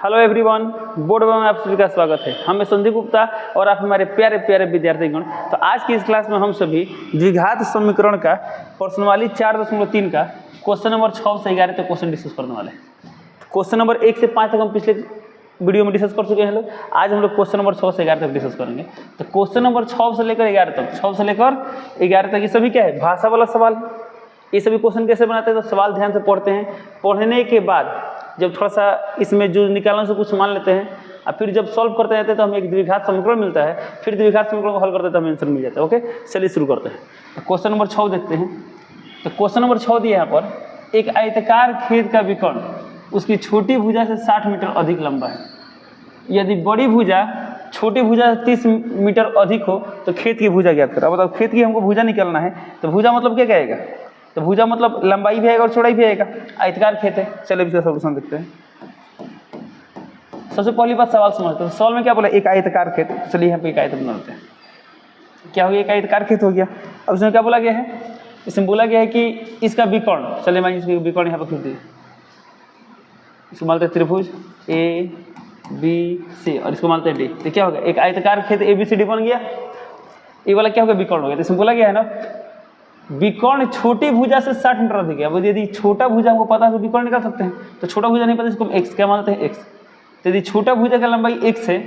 Hello everyone, board में आप सभी का स्वागत है। हम मैं संदीप गुप्ता और आप हमारे प्यारे प्यारे विद्यार्थीगण। तो आज की इस क्लास में हम सभी द्विघात समीकरण का प्रश्नवाली 4.3 का क्वेश्चन नंबर 6 से 11 तक क्वेश्चन डिस्कस करने वाले हैं। क्वेश्चन नंबर 1 से 5 तक हम पिछले वीडियो में डिस्कस कर चुके हैं लोग। आज हम लोग क्वेश्चन नंबर 6 से 11 तक डिस्कस करेंगे। तो क्वेश्चन नंबर 6 से लेकर 11 तक, 6 से लेकर 11 तक ये सभी क्या है, भाषा वाला सवाल। ये सभी क्वेश्चन कैसे बनाते हैं, तो सवाल ध्यान से पढ़ते हैं। पढ़ने के बाद जब थोड़ा सा इसमें जो निकालने से कुछ मान लेते हैं और फिर जब सॉल्व करते जाते हैं तो हमें एक द्विघात समीकरण मिलता है। फिर द्विघात समीकरण को हल करते हैं तो हमें आंसर मिल जाता है। ओके, चलिए शुरू करते हैं। तो क्वेश्चन नंबर 6 देखते हैं। तो क्वेश्चन नंबर 6 दिया यहाँ पर, एक आयताकार खेत का विकर्ण उसकी छोटी भुजा से 60 मीटर अधिक लंबा है। यदि बड़ी भुजा छोटी भुजा से 30 मीटर अधिक हो तो खेत की भुजा ज्ञात करो। अब बताओ, खेत की हमको भुजा निकालना है तो भुजा मतलब क्या कहेगा, तो भुजा मतलब लंबाई भी आएगा और चौड़ाई भी आएगा। आयताकार खेत है। चलिए इसका सॉल्यूशन देखते हैं। सबसे पहली बात सवाल समझते हैं। सवाल में क्या बोला, एक आयताकार खेत। चलिए यहाँ पे एक आयत बनाते हैं। क्या हो गया, एक आयताकार खेत हो गया। अब इसमें क्या बोला गया है, इसमें बोला गया है कि इसका विकर्ण, चलिए मैं इसका विकर्ण यहाँ पर खींच दिए। इसको मानते हैं त्रिभुज ए बी सी और इसको मानते हैं डी। तो क्या हो गया, एक आयताकार खेत ए बी सी डी बन गया। ये वाला क्या हो गया, विकर्ण हो गया। तो इसमें बोला गया है ना, विकर्ण छोटी भुजा से 60 मीटर अधिक है। अब यदि छोटा भुजा हमको पता है तो विकर्ण निकाल सकते हैं। तो छोटा भुजा नहीं पता, इसको एक्स क्या मानते हैं, एक्स। तो यदि छोटा भुजा का लंबाई एक्स है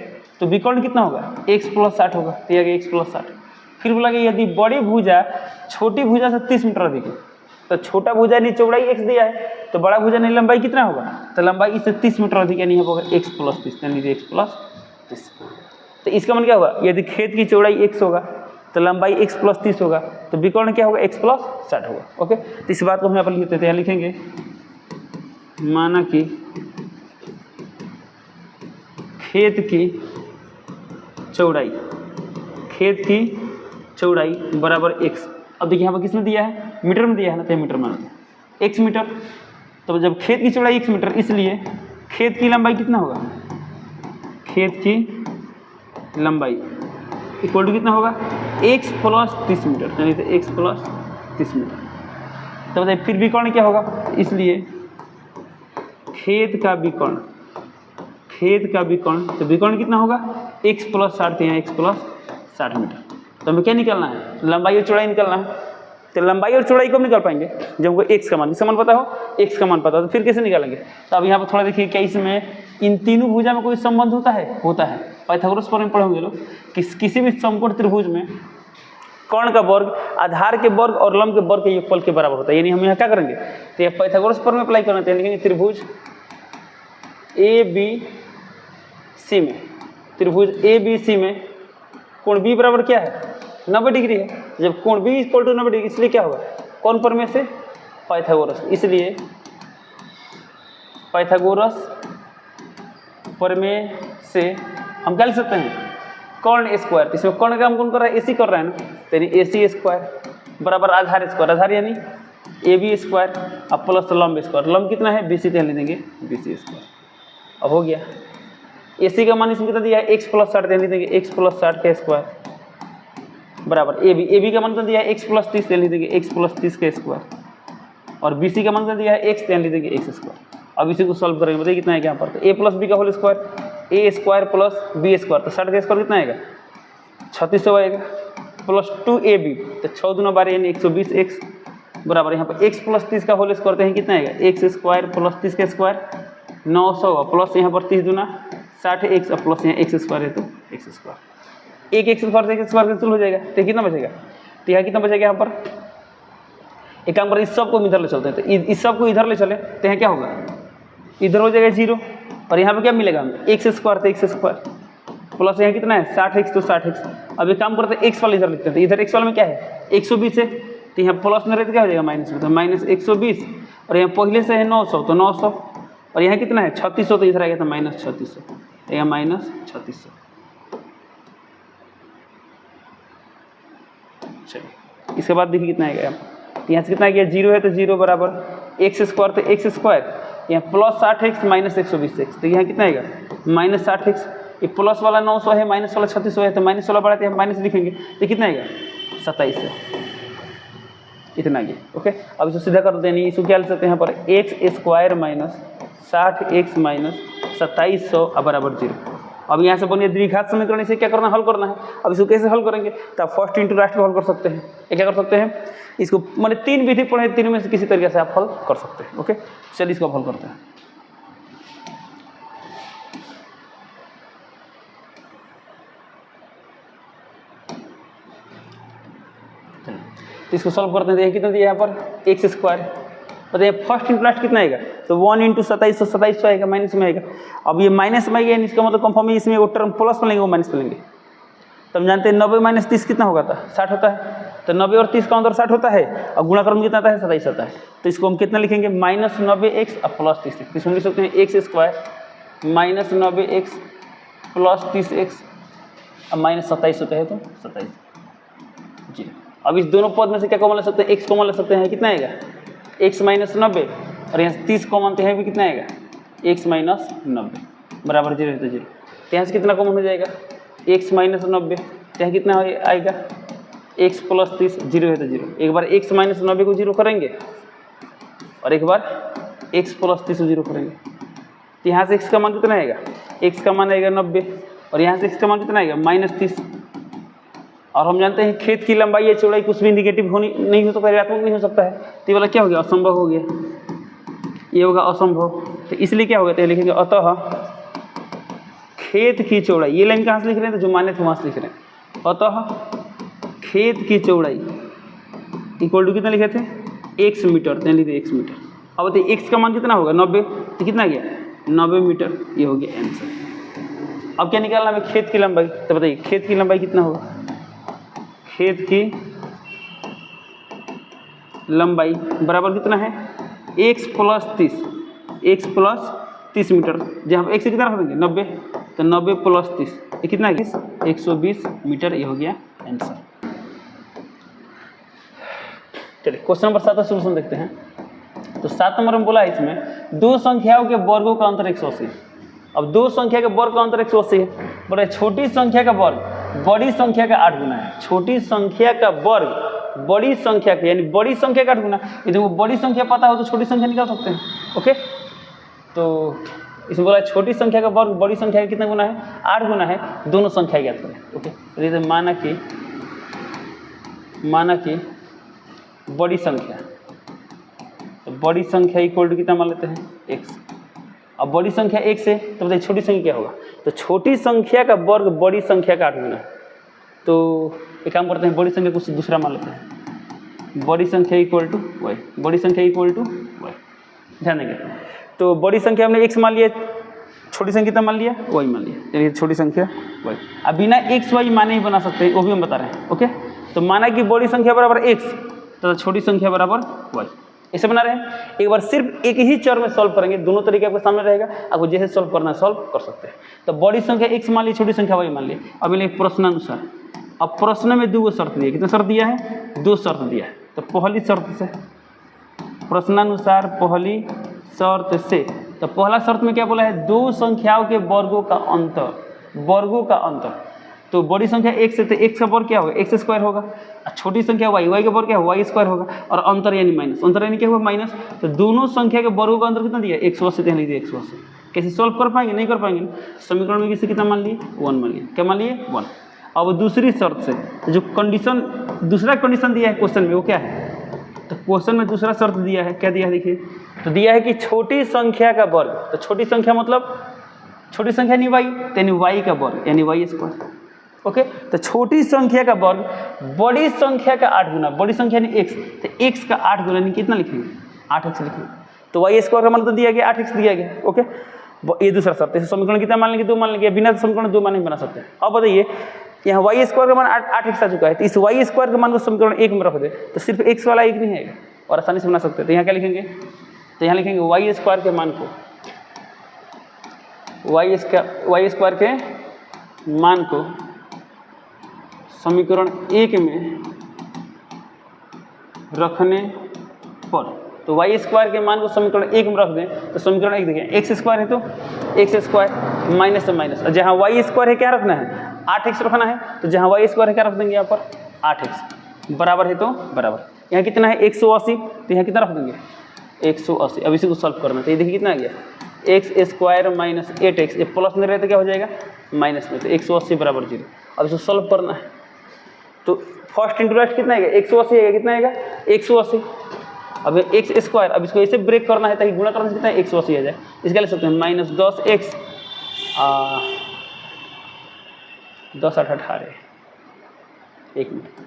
तो विकर्ण कितना होगा, एक्स प्लस 60 होगा। तो यह एक्स प्लस 60। फिर बोला कि यदि बड़ी भुजा छोटी भुजा से 30 मीटर अधिक है, तो छोटा भुजा ने चौड़ाई एक्स दिया है तो बड़ा भुजा ने लंबाई कितना होगा, तो लंबाई इससे 30 मीटर अधिक यानी होगा एक्स प्लस 30, यानी एक्स प्लस 30। तो इसका मतलब क्या होगा, यदि खेत की चौड़ाई एक्स होगा तो लंबाई x प्लस 30 होगा, तो विकर्ण क्या होगा, x प्लस 60 होगा। ओके, तो इस बात को हम यहाँ पर लिखते थे, यहाँ लिखेंगे माना कि खेत की चौड़ाई बराबर x। अब देखिए यहाँ पर किसमें दिया है, मीटर में दिया है ना, तो मीटर मानते हैं x मीटर। तो जब खेत की चौड़ाई x मीटर, इसलिए खेत की लंबाई कितना होगा, खेत की लंबाई इक्वल टू कितना होगा, x प्लस 30 मीटर, यानी तो x प्लस 30 मीटर। तो बताइए फिर विकर्ण क्या होगा, इसलिए खेत का विकर्ण, तो विकर्ण कितना होगा, x प्लस 60, यहाँ x प्लस 60 मीटर। तो हमें क्या निकालना है, लंबाई और चौड़ाई निकालना है। तो लंबाई और चौड़ाई कब निकाल पाएंगे, जब हमको x का मान, किसका मान पता हो, x का मान पता हो, तो फिर कैसे निकालेंगे। तो अब यहाँ पर थोड़ा देखिए, क्या इसमें इन तीनों भुजा में कोई संबंध होता है। पाइथागोरस पर पढ़ोगे लोग कि किसी भी समकोण त्रिभुज में कर्ण का वर्ग आधार के वर्ग और लंब के वर्ग के योगफल के बराबर होता है। यानी हम यहाँ क्या करेंगे, तो ये पाइथागोरस पर में अप्लाई करना चाहिए। लिखेंगे त्रिभुज ए बी सी में, त्रिभुज ए बी सी में कोण बी बराबर क्या है, 90 डिग्री है। जब कोण बी इक्वल टू 90 डिग्री, इसलिए क्या होगा, कौन पर में से, पाइथागोरस। इसलिए पाइथागोरस प्रमेय से हम क्या लिख सकते हैं, कर्ण स्क्वायर। इसमें कर्ण का हम कौन कर रहा है, एसी कर रहा है ना, तो यानी AC स्क्वायर बराबर आधार स्क्वायर, आधार यानी AB स्क्वायर अब प्लस लंब स्क्वायर। लंब कितना है, BC, तो लिख देंगे BC स्क्वायर। अब हो गया, AC का मान इसमें कितना दिया है, x प्लस 60, लिख देंगे x प्लस 60 का स्क्वायर बराबर AB का मान कितना दिया है, x प्लस 30, लिख देंगे x प्लस 30 का स्क्वायर। और BC का मान कितना दिया है, x, लिख देंगे x स्क्वायर। अब इसी को सॉल्व करेंगे, बताइए कितना है यहाँ पर, तो a प्लस बी का whole square, a square plus b square, तो 60 का स्क्वायर कितना आएगा, 3600 आएगा, प्लस 2ab, तो 6 दूना 12 यानी 120x बराबर यहाँ पर x प्लस 30 का होल स्क्वायर, हैं कितना आएगा, x स्क्वायर प्लस 30 का स्क्वायर 900 प्लस यहाँ पर 30 दूना 60x प्लस यहाँ x स्क्वायर है तो x स्क्वायर। एक x स्क्वायर से x स्क्वायर कैंसिल हो जाएगा, तो कितना बचेगा, तो यहाँ कितना बचेगा, यहाँ पर एक काम करें, इस सब को इधर ले चलते हैं। तो इस सब को इधर ले चले तो यहाँ क्या होगा, इधर हो जाएगा 0 और यहाँ पे क्या मिलेगा हमें, x स्क्वायर, तो x स्क्वायर प्लस यहाँ कितना है 60x, तो 60x। अब एक काम करते हैं, x वाला इधर लिखते हैं। तो इधर x वाला में क्या है, 120 है, तो यहाँ प्लस में रहते क्या हो जाएगा, माइनस में, तो माइनस 120 और यहाँ पहले से है 900, तो 900 और यहाँ कितना है 3600, तो इधर आएगा तो माइनस 3600, तो यहाँ माइनस 3600। चलिए इसके बाद देखिए कितना आएगा, यहाँ से कितना आ गया, 0 है तो 0 बराबर x स्क्वायर, तो x स्क्वायर यहाँ प्लस 60x माइनस 120x, तो यहाँ कितना आएगा माइनस 60x। ये प्लस वाला 900 है, माइनस वाला 3600 है, तो माइनस वाला बढ़ाते हैं, माइनस लिखेंगे तो कितना आएगा 27 है, इतना गया। ओके, अब इसको सीधा कर देते हैं, इसको क्या लिख सकते हैं यहाँ पर x square minus 60x minus 2700 बराबर 0। अब यहाँ से बनिए द्विघात समीकरण, इसे क्या करना, हल करना है। अब इसको कैसे हल करेंगे, तो आप फर्स्ट इंटू लास्ट को हल कर सकते हैं। ये क्या कर सकते हैं, इसको मैंने 3 विधि पढ़े, तीनों में से किसी तरीके से आप हल कर सकते हैं। ओके, चलिए इसको हल करते हैं। तो इसको सॉल्व करते हैं। कितना दिया यहाँ पर x स्क्वायर, बताइए फर्स्ट इंटू लास्ट कितना आएगा, तो 1 इंटू 2700 आएगा, माइनस में आएगा। अब ये माइनस में आएगा, इसका मतलब कंफर्म है इसमें वो टर्म प्लस में लेंगे, वो माइनस में लेंगे। तो हम जानते हैं 90 माइनस 30 कितना होगा था, 60 होता है। तो 90 और 30 का अंदर 60 होता है, और गुणाक्रम कितना आता है, 27 आता है। तो इसको हम कितना लिखेंगे, माइनस 90x और प्लस 30x। इसमें लिख सकते हैं x square minus 90x plus 30x और माइनस 27 होता है, तो 27 जी। अब इस दोनों पद में से क्या कॉमन ले सकते हैं, x कॉमन ले सकते हैं, कितना आएगा x माइनस 90, और यहाँ 30 कॉमन तो है भी, कितना आएगा x माइनस 90 बराबर 0 है तो 0। तो यहाँ से कितना कॉमन हो जाएगा, x माइनस 90, यहाँ कितना आएगा x प्लस 30, 0 है तो 0। एक बार x माइनस 90 को 0 करेंगे और एक बार x प्लस 30 को 0 करेंगे, तो यहाँ से x का मान कितना आएगा, x का मान आएगा 90, और यहाँ से x का मान कितना आएगा माइनस 30। और हम जानते हैं खेत की लंबाई या चौड़ाई कुछ भी निगेटिव होनी नहीं हो सकता, ऋणात्मक नहीं हो सकता है। तो ये वाला क्या हो गया, असंभव हो गया, ये होगा असंभव। तो इसलिए क्या हो गया, तो लिखेंगे अतः खेत की चौड़ाई, ये लाइन कहाँ से लिख रहे हैं, तो जो माने थे वहाँ से लिख रहे हैं। अतः खेत की चौड़ाई इक्वल टू कितना लिखे थे, x मीटर, तो लिखे x मीटर। अब बताइए x का मान कितना होगा 90, तो कितना गया 90 मीटर, ये हो गया आंसर। अब क्या निकालना हमें, खेत की लंबाई। तो बताइए खेत की लंबाई कितना होगा, खेत की लंबाई बराबर कितना है, x प्लस 30 मीटर। जहाँ x से कितना रख देंगे 90, तो 90 प्लस 30 ये कितना है 120 मीटर, ये हो गया आंसर। चलिए क्वेश्चन नंबर 7 का सोल्यूशन देखते हैं। तो 7 नंबर में बोला है इसमें दो संख्याओं के वर्गों का अंतर 180। अब दो संख्या के वर्ग का अंतर 180 है, बोला छोटी संख्या का वर्ग बड़ी संख्या का 8 गुना है। छोटी संख्या का वर्ग बड़ी संख्या का, यानी बड़ी संख्या का 8 गुना। यदि वो बड़ी संख्या पता हो तो छोटी संख्या निकाल सकते हैं। ओके, तो इसमें बोला छोटी संख्या का वर्ग बड़ी संख्या का कितना गुना है, 8 गुना है। दोनों संख्या ज्ञात करें। ओके, तो माना कि बड़ी संख्या, तो बड़ी संख्या इक्वल टू कितना मान लेते हैं x। अब बड़ी संख्या x है, तो बताइए छोटी संख्या क्या होगा, तो छोटी संख्या का वर्ग बड़ी संख्या का 8 गुना। तो एक काम करते हैं, बड़ी संख्या कुछ दूसरा मान लेते हैं, बड़ी संख्या इक्वल टू y, बड़ी संख्या इक्वल टू y, ध्यान देंगे। तो बड़ी संख्या हमने x मान लिया, छोटी संख्या कितना मान लिया, y मान लिया, चलिए छोटी संख्या y। अब बिना x y माने ही बना सकते हैं, वो भी हम बता रहे हैं। ओके, तो माना कि बड़ी संख्या बराबर x, तो छोटी संख्या बराबर y, ऐसे बना रहे हैं। एक बार सिर्फ एक ही चर में सॉल्व करेंगे, दोनों तरीके आपके सामने रहेगा, आपको जैसे सॉल्व करना है सॉल्व कर सकते हैं। तो बड़ी संख्या x मान ली, छोटी संख्या y मान ली। अब मिले प्रश्नानुसार, अब प्रश्न में 2 शर्त दिया, कितना शर्त दिया है, 2 शर्त दिया है। तो पहली शर्त से, प्रश्नानुसार पहली शर्त से, तो पहला शर्त में क्या बोला है, दो संख्याओं के वर्गों का अंतर। तो बड़ी संख्या x है, तो x का वर्ग क्या होगा, x स्क्वायर होगा, और छोटी संख्या y का वर्ग क्या होगा, y स्क्वायर होगा, और अंतर यानी माइनस, अंतर यानी क्या हुआ माइनस। तो दोनों संख्या के वर्गों का अंतर कितना दिया, 180, तो लिख दिया 180। कैसे सॉल्व कर पाएंगे, नहीं कर पाएंगे। समीकरण में किसी कितना मान लिए, 1 मान लिए, क्या मान लिए 1। अब दूसरी शर्त से, जो कंडीशन, दूसरा कंडीशन दिया है क्वेश्चन में, वो क्या है, तो क्वेश्चन में दूसरा शर्त दिया है, क्या दिया है देखिए, तो दिया है कि छोटी संख्या का वर्ग, तो छोटी संख्या मतलब छोटी संख्या यानी y, यानी y का वर्ग यानी y स्क्वायर। ओके, तो छोटी संख्या का वर्ग बड़ी संख्या का 8 गुना, बड़ी संख्या यानी x, तो x का 8 गुना यानी कितना लिखेंगे, 8x लिखेंगे। तो y स्क्वायर का मान तो दिया गया, 8x दिया गया। ओके, ये दूसरा शर्त है। समीकरण कितना मान लेंगे, 2 मान लेंगे, बिना समीकरण 2 मान नहीं बना सकते। अब बताइए यहाँ y स्क्वायर का मान 8x आ चुका है, तो इस y स्क्वायर का मान को समीकरण 1 में रख दे, तो सिर्फ x वाला 1 नहीं है और आसानी से बना सकते हैं। तो यहाँ क्या लिखेंगे, तो यहाँ लिखेंगे y स्क्वायर के मान को, y स्क्वायर के मान को समीकरण 1 में रखने पर, तो y स्क्वायर के मान को समीकरण 1 में रख दें, तो समीकरण 1 देखें, x स्क्वायर है तो x स्क्वायर माइनस से माइनस, और जहाँ y स्क्वायर है क्या रखना है, 8x रखना है, तो जहाँ y स्क्वायर है क्या रख देंगे यहाँ पर 8x, बराबर है तो बराबर, यहाँ कितना है 180, तो यहाँ कितना रख देंगे 180। अब इसी को सॉल्व करना, तो ये देखिए कितना आ गया एक्स स्क्वायर माइनस 8x, ये प्लस में रहते क्या हो जाएगा माइनस में, तो 180 बराबर 0। अब इसको सॉल्व करना है तो फर्स्ट इंटू लास्ट कितना आएगा 180 आएगा, कितना आएगा 180। अब एक्स स्क्वायर, अब इसको ऐसे ब्रेक करना है ताकि गुणा करने से कितना 180 आ जाए, इसका लिख सकते हैं माइनस 10x 10 8 18, एक मिनट।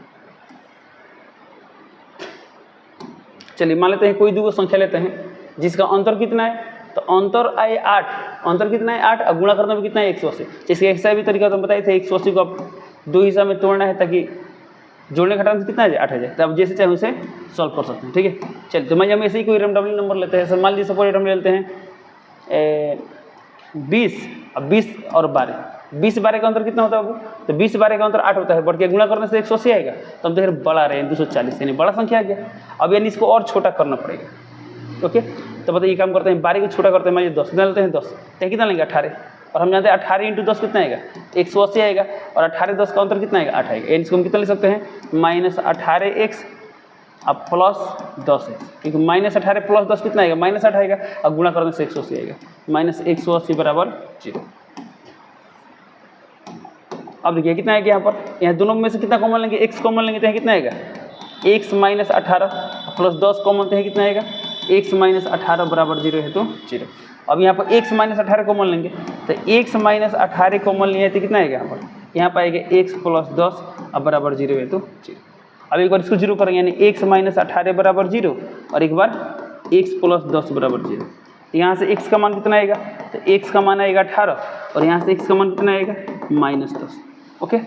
चलिए मान लेते हैं कोई दो संख्या लेते हैं जिसका अंतर कितना है, तो अंतर आए 8, अंतर कितना है 8, अब गुणा करने में कितना है 180। इसके ऐसा भी तरीका तो हम बताए थे, 180 को अब दो हिस्सा में तोड़ना है ताकि जोड़ने घटाने से कितना आ जाए 8 आ जाए, तो अब जैसे चाहे उसे सॉल्व कर सकते हैं, ठीक है। चलिए तो मैं हम ऐसे ही कोई रैंडमली नंबर लेते हैं, मान लीजिए सपोज हम लेते हैं 20, अब 20 और 12, 20 12 का अंतर कितना होता है वो, तो 20 12 का अंतर 8 होता है, बढ़ के गुणा करने से 180 आएगा, तो हम देख बड़ा रहे हैं 240, यानी बड़ा संख्या आ गया। अब यानी इसको और छोटा करना पड़ेगा, ओके। तो बताइए काम करते हैं, 12 को छोटा करते हैं, मान लीजिए 10 कितना लेते हैं 10, तो कितना लेंगे 18, और हम जानते हैं 18 इंटू 10 कितना आएगा 180 आएगा, और 18 10 का अंतर कितना आएगा 8 आएगा, यानी इसको हम कितना ले सकते हैं माइनस 18x अब प्लस 10x, क्योंकि माइनस 18 प्लस 10 कितना आएगा माइनस 8 आएगा, अब गुणा करने से 180 आएगा, माइनस 180 बराबर 0। अब देखिए कितना आएगा यहाँ पर, यहाँ दोनों में से कितना कॉमन लेंगे, x कॉमन लेंगे तो यहाँ कितना आएगा x माइनस 18 प्लस 10 कॉमन तो यहाँ कितना आएगा x माइनस 18 बराबर 0 है तो 0। अब यहाँ पर x माइनस 18 कॉमन लेंगे तो x माइनस 18 कॉमन लिए तो कितना आएगा यहाँ पर आएगा x प्लस 10 अब बराबर 0 है तो 0। अब एक बार इसको 0 करेंगे यानी x माइनस 18 बराबर 0 और एक बार x प्लस 10 बराबर 0। यहाँ से x का मान कितना आएगा, तो x का मान आएगा 18 और यहाँ से x का मान कितना आएगा माइनस 10, ओके।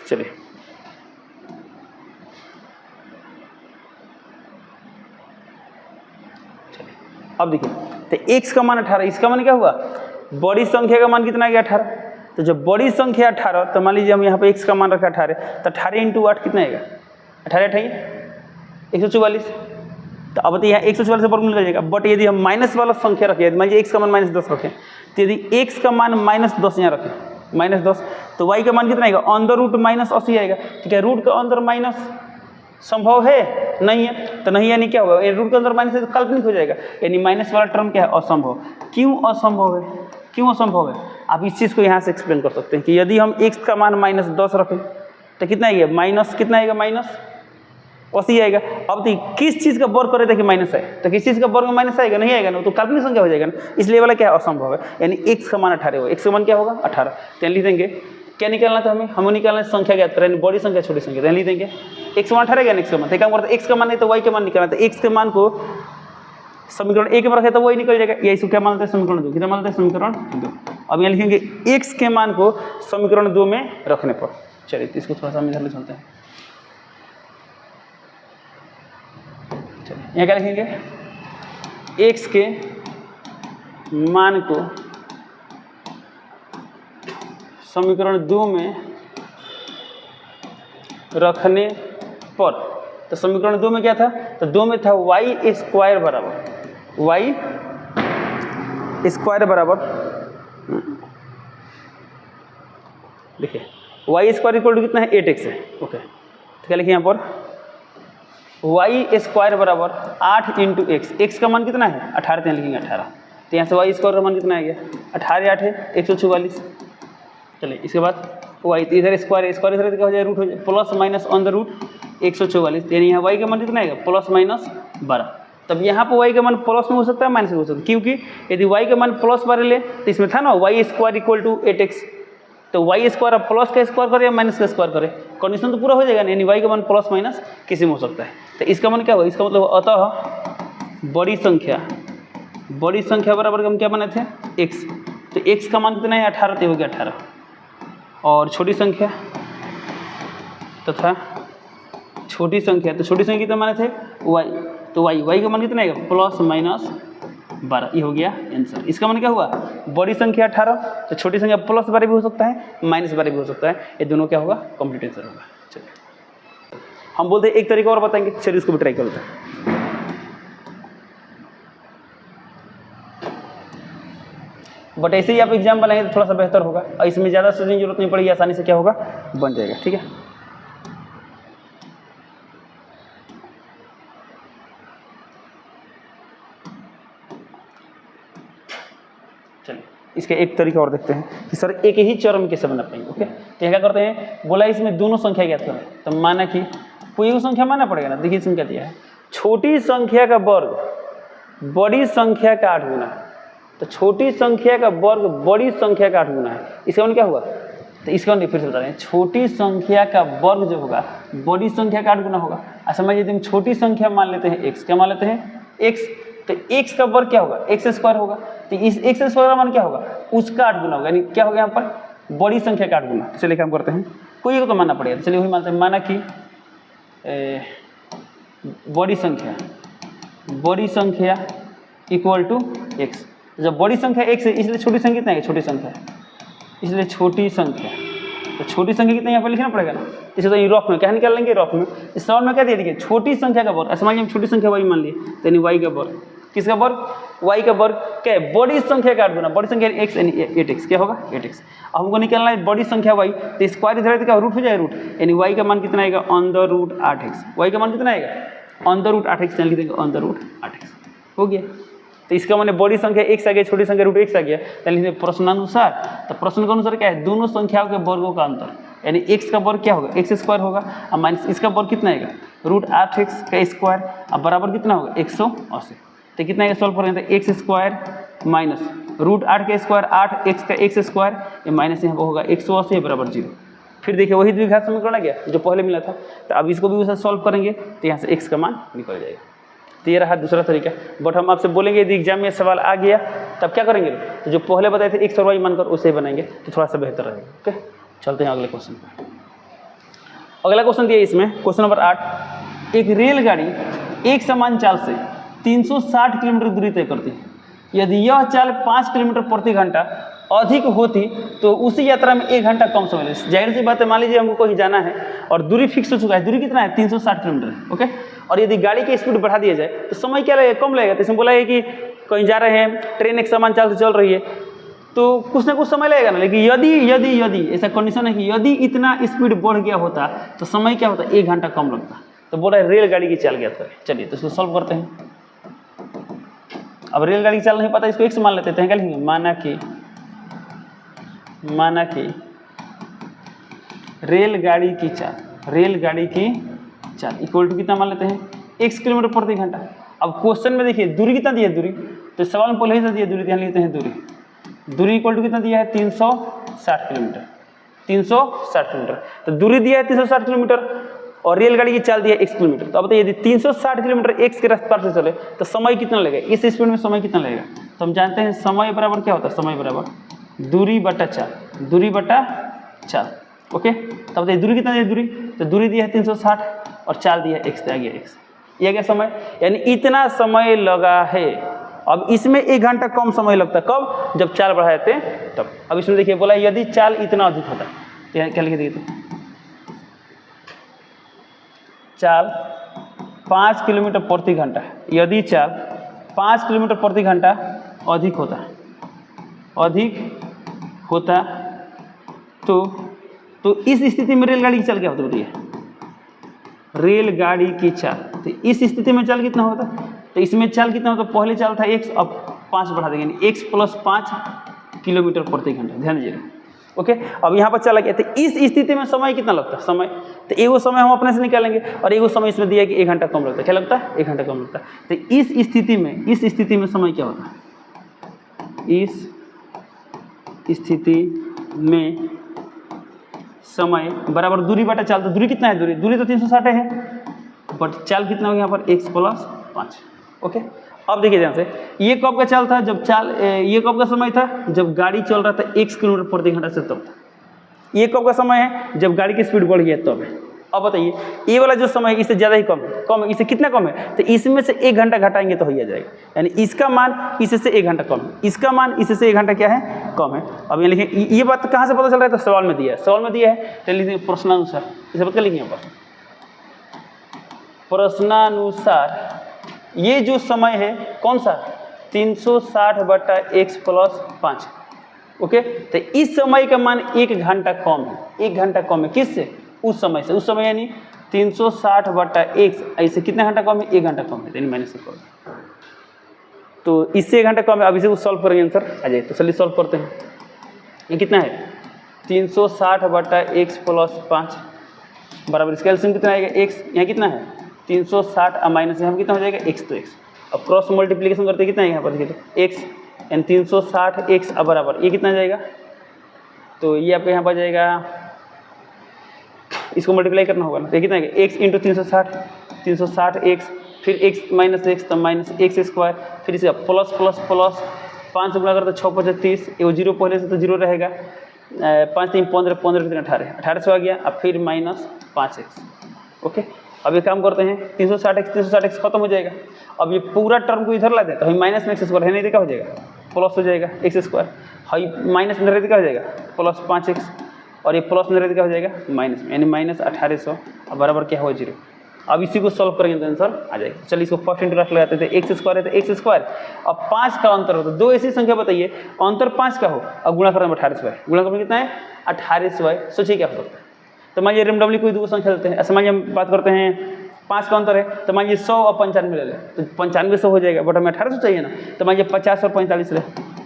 चलिए अब देखिए, तो x का मान 18, इसका मान क्या हुआ बड़ी संख्या का मान कितना आ गया 18, तो जब बड़ी संख्या 18, तो मान लीजिए हम यहाँ पे x का मान रखा 18, तो 18 इंटू 8 कितना आएगा 18 144। तो अब बताइए यहाँ 144 से वर्गमूल कर जाएगा, बट यदि हम माइनस वाला संख्या रखें, मान लीजिए x का मान माइनस 10 रखें, तो यदि x का मान माइनस 10 यहाँ रखें माइनस 10, तो y का मान कितना आएगा अंदर रूट माइनस 80 आएगा। तो क्या रूट का अंदर माइनस संभव है, नहीं है, तो नहीं यानी क्या होगा रूट के अंदर माइनस है तो काल्पनिक हो जाएगा, यानी माइनस वाला टर्म क्या है असंभव। क्यों असंभव है, क्यों असंभव है, आप इस चीज़ को यहाँ से एक्सप्लेन कर सकते हैं कि यदि हम x का मान माइनस 10 रखें तो कितना आएगा माइनस, कितना आएगा माइनस 80 आएगा। अब तो किस चीज़ का वर्ग करे देखिए माइनस है, तो किस चीज़ का वर्ग में माइनस आएगा, नहीं आएगा ना, तो काल्पनिक संख्या हो जाएगा ना, इसलिए वाला क्या है असंभव है, यानी x का मान 18 होगा, x का मान क्या होगा 18। तो लिख देंगे क्या निकालना था हमें निकालना संख्या ज्ञात करें, बड़ी संख्या छोटी संख्या, तो लिख देंगे x का मान 18 या x का मान, तो काम करते x का मान नहीं तो y का मान निकालना, तो x के मान को समीकरण 1 में रखे तो वही निकल जाएगा, या इसको क्या मानते हैं समीकरण 2, कितना मानते हैं समीकरण 2। अब यहाँ लिखेंगे x के मान को समीकरण 2 में रखने पर। चलिए तो इसको थोड़ा सा हम इधर ले चलते हैं, चलिए यहाँ क्या लिखेंगे x के मान को समीकरण 2 में रखने पर, तो समीकरण 2 में क्या था, तो 2 में था y स्क्वायर बराबर देखिए y स्क्वायर इक्वल टू कितना है 8x है, ओके। तो क्या लिखिए यहाँ पर y स्क्वायर बराबर 8 इंटू x का मान कितना है 18, तो लिखेंगे 18, तो यहाँ से y स्क्वायर का मान कितना आ गया 18 8 है 144। चलिए इसके बाद y, तो इधर स्क्वायर इधर क्या हो जाए रूट हो जाए, plus minus on the root 144, यानी यहाँ y का मान कितना आएगा प्लस माइनस 12। तब यहाँ पर y का मान प्लस में हो सकता है माइनस में हो सकता है, क्योंकि यदि y का मान प्लस 12 ले तो इसमें था ना y square equal to 8x, तो y स्क्वायर अब प्लस का स्क्वायर करे या माइनस का स्क्वायर करे, कंडीशन तो पूरा हो जाएगा, यानी y का मान प्लस माइनस किसी में हो सकता है। तो इसका मान क्या होगा, इसका मतलब अतः बड़ी संख्या बराबर हम क्या बने थे x, तो x का मान कितना है 18, तो हो गया 18, और छोटी संख्या तथा छोटी संख्या, तो छोटी संख्या कितना माने थे y, तो y का मान कितना आएगा प्लस माइनस 12, ये हो गया आंसर। इसका मान क्या हुआ बड़ी संख्या 18, तो छोटी संख्या प्लस 12 भी हो सकता है माइनस 12 भी हो सकता है, ये दोनों क्या होगा कंप्लीट आंसर होगा। चलिए हम बोलते हैं एक तरीका और बताएंगे, चलिए इसको भी ट्राई करते हैं। बट ऐसे ही आप एग्जाम बनाएंगे तो थोड़ा सा बेहतर होगा, और इसमें ज़्यादा सोचने की जरूरत नहीं पड़ेगी, आसानी से क्या होगा बन जाएगा, ठीक है। इसका एक तरीका और देखते हैं कि सर एक ही चरम कैसे बना पाएंगे। ओके, तो क्या करते हैं, बोला इसमें दोनों संख्या ज्ञात करें, तो माना कि कोई एक संख्या मानना पड़ेगा ना। देखिए संख्या दिया है, छोटी संख्या का वर्ग बड़ी संख्या का 8 गुना, तो छोटी संख्या का वर्ग बड़ी संख्या का 8 गुना है। इसका मतलब क्या हुआ, तो इसका फिर से बता रहे हैं, छोटी संख्या का वर्ग जो होगा बड़ी संख्या का 8 गुना होगा। अच्छा समझिए हम छोटी संख्या मान लेते हैं x, क्या मान लेते हैं x, तो x का वर्ग क्या होगा x स्क्वायर होगा, तो इस x स्क्वायर का मान क्या होगा उसका 8 गुना होगा, यानी क्या होगा यहाँ पर बड़ी संख्या का 8 गुना। चलिए काम करते हैं, कोई एक तो मानना पड़ेगा, चलिए वही मानते हैं, माना कि बड़ी संख्या इक्वल टू x। जब बड़ी संख्या x है इसलिए छोटी संख्या कितना है, छोटी संख्या, इसलिए छोटी संख्या, तो छोटी संख्या कितना यहाँ पर लिखना पड़ेगा ना। इसे तो रफ में क्या निकाल लेंगे, रफ में इस सवाल में क्या दिया, देखिए छोटी संख्या का वर्ग, समझिए हम छोटी संख्या y मान लिए, तो यानी y का वर्ग, किसका वर्ग, y का वर्ग क्या है बड़ी संख्या का 8 गुना, बड़ी संख्या x यानी 8x, क्या होगा 8x। अब हमको निकालना है बड़ी संख्या y, तो स्क्वायर इधर का रूट हो जाएगा, रूट यानी y का मान कितना आएगा अंडर रूट 8x, y का मान कितना आएगा अंडर रूट 8x, यानी लिख देंगे अंडर रूट 8x, हो गया। तो इसका माने बड़ी संख्या x आ गया, छोटी संख्या रूट x आ गया, यानी प्रश्नानुसार, तो प्रश्न के अनुसार क्या है दोनों संख्याओं के वर्गों का अंतर, यानी x का वर्ग क्या होगा x स्क्वायर होगा, और माइनस इसका वर्ग कितना आएगा रूट 8x का स्क्वायर, अब बराबर कितना होगा 180। तो कितना आएगा सॉल्व करेंगे, तो x स्क्वायर माइनस रूट 8 का स्क्वायर 8x का x स्क्वायर, ये माइनस यहाँ पर होगा 180 बराबर 0। फिर देखिए वही द्विघात समीकरण आ गया जो पहले मिला था, तो अब इसको भी उसे सॉल्व करेंगे तो यहाँ से x का मान निकल जाएगा। तो ये रहा दूसरा तरीका, बट हम आपसे बोलेंगे यदि एग्जाम में सवाल आ गया तब क्या करेंगे, तो जो पहले बताए थे x और y मानकर उसे ही बनाएंगे, तो थोड़ा सा बेहतर रहेगा। ओके, चलते हैं अगले क्वेश्चन पर। अगला क्वेश्चन दिया इसमें क्वेश्चन नंबर 8, एक रेलगाड़ी एक समान चाल से 360 किलोमीटर दूरी तय करती है, यदि यह चाल 5 किलोमीटर प्रति घंटा अधिक होती तो उसी यात्रा में 1 घंटा कम समय लगे। जाहिर सी बात है, मान लीजिए हमको कहीं जाना है और दूरी फिक्स हो चुका है, दूरी कितना है 360 किलोमीटर। ओके, और यदि गाड़ी की स्पीड बढ़ा दिया जाए तो समय क्या लगेगा, कम लगेगा। तो इसमें बोला है कि कहीं जा रहे हैं, ट्रेन एक समान चाल से चल रही है तो कुछ ना कुछ समय लगेगा ना, लेकिन यदि ऐसा कंडीशन है कि यदि इतना स्पीड बढ़ गया होता तो समय क्या होता 1 घंटा कम लगता। तो बोल रहा है रेलगाड़ी की चाल ज्ञात करें। चलिए तो इसको सॉल्व करते हैं। अब रेलगाड़ी की चाल नहीं पता, इसको x मान लेते हैं, क्या लिखेंगे, माना कि रेलगाड़ी की चाल इक्वल टू कितना मान लेते हैं x किलोमीटर प्रति घंटा। अब क्वेश्चन में देखिए दूरी कितना दिया है, दूरी तो सवाल में पहले ही से दिया दूरी, ध्यान लेते हैं दूरी इक्वल टू कितना दिया है 360 किलोमीटर, 360 किलोमीटर। तो दूरी दिया है 360 किलोमीटर और रेलगाड़ी की चाल दिया है x किलोमीटर। तो अब बताइए यदि 360 किलोमीटर x के रफ्तार से चले तो समय कितना लगेगा, इस स्पीड में समय कितना लगेगा। तो हम जानते हैं समय बराबर क्या होता है, समय बराबर दूरी बटा चाल। ओके, तब बताइए दूरी कितना दिया, दूरी तो दूरी दिया है 360 और चाल दिया है x, आ गया x, ये आ गया समय, यानी इतना समय लगा है। अब इसमें 1 घंटा कम समय लगता है, कब, जब चाल बढ़ाए थे तब। अब इसमें देखिए बोला यदि चाल इतना अधिक होता है, क्या लिखे देखिए, चाल 5 किलोमीटर प्रति घंटा, यदि चाल 5 किलोमीटर प्रति घंटा अधिक होता तो इस स्थिति में रेलगाड़ी की चाल क्या होती है, रेलगाड़ी की चाल। तो इस स्थिति में चाल कितना होता, तो इसमें चाल कितना होता, पहले चाल था x, अब 5 बढ़ा देंगे, यानी x + 5 किलोमीटर प्रति घंटा। ध्यान दीजिएगा। ओके, अब यहाँ पर चला गया, तो इस स्थिति में समय कितना लगता है, समय तो एगो समय हम अपने से निकालेंगे और एगो समय इसमें दिया कि 1 घंटा कम लगता है, क्या लगता है 1 घंटा कम लगता है। तो इस स्थिति में समय क्या होता है, इस स्थिति में समय बराबर दूरी बटा चाल। तो दूरी कितना है, दूरी तो 360 है, बट चाल कितना हो गया यहाँ पर x + 5। ओके, अब देखिए ध्यान से, ये कब का चाल था, ये कब का समय था, जब गाड़ी चल रहा था 1 किलोमीटर प्रति घंटा से, तब था। ये कब का समय है, जब गाड़ी की स्पीड बढ़ गई है तब है। अब बताइए ये वाला जो समय है इससे ज़्यादा ही कम है, इससे कितना कम है, तो इसमें से 1 घंटा घटाएंगे तो हो जाएगा, यानी इसका मान इससे से 1 घंटा कम है, इसका मान इससे से 1 घंटा क्या है, कम है। अब ये लिखें, ये बात कहाँ से पता चल रहा है, तो सवाल में दिया है, तो लिखेंगे प्रश्नानुसार, इसे बता लिखेंगे पर प्रश्नानुसार ये जो समय है कौन सा 360 बटा x + 5। ओके, तो इस समय का मान 1 घंटा कम है, 1 घंटा कम है किससे, उस समय से, उस समय यानी 360 बटा x, ऐसे कितना घंटा कम है, 1 घंटा कम है, यानी माइनस कर। तो इससे 1 घंटा कम है। अब इसे सॉल्व करेंगे, आंसर आ जाए। तो चलिए सॉल्व करते हैं। ये कितना है 360/x + 5 बराबर इसका एलसीएम कितना आएगा x। यहाँ कितना है 360 माइनस यहाँ कितना हो जाएगा x, तो x। अब क्रॉस मल्टीप्लिकेशन करते कितना है यहाँ पर x यानी 360x बराबर ये कितना आ जाएगा, तो ये आपके यहाँ पर जाएगा, इसको मल्टीप्लाई करना होगा ना, तो ये कितना है x × 360x फिर x माइनस x तो माइनस x², फिर इसे प्लस प्लस प्लस 5 से गुणा करते 6 × 5 = 30, ये 0 पहले से तो 0 रहेगा, 5 × 3 = 15, 15 × 3 = 18, 1800 आ गया। अब फिर माइनस 5x। ओके, अब ये काम करते हैं 360x खत्म हो जाएगा। अब ये पूरा टर्म को इधर ला दें तो हम माइनस में x² है नहीं, क्या हो जाएगा प्लस हो जाएगा x², हाई माइनस में रहते क्या हो जाएगा प्लस 5x, और ये प्लस में रहते क्या हो जाएगा माइनस में, यानी माइनस 1800 बराबर क्या हुआ 0। अब इसी को सॉल्व करेंगे तो आंसर आ जाएगा। चलिए इसको फर्स्ट इंटरेस्ट लगाते थे, x² है तो x², अब 5 का अंतर हो तो दो ऐसी संख्या बताइए अंतर 5 का हो, अब गुणा करने में 1800 है, गुणा करने में कितना है 1800 है। सोचिए क्या हो सकता है। तो मान लीजिए रेंडमली कोई दो संख्या लेते हैं, ऐसे मान लीजिए हम बात करते हैं 5 का अंतर है, तो मान लीजिए 100 और 95 ले लें तो 95 हो जाएगा, बट हमें 1800 चाहिए ना, तो मान लीजिए 50 और 45 ले,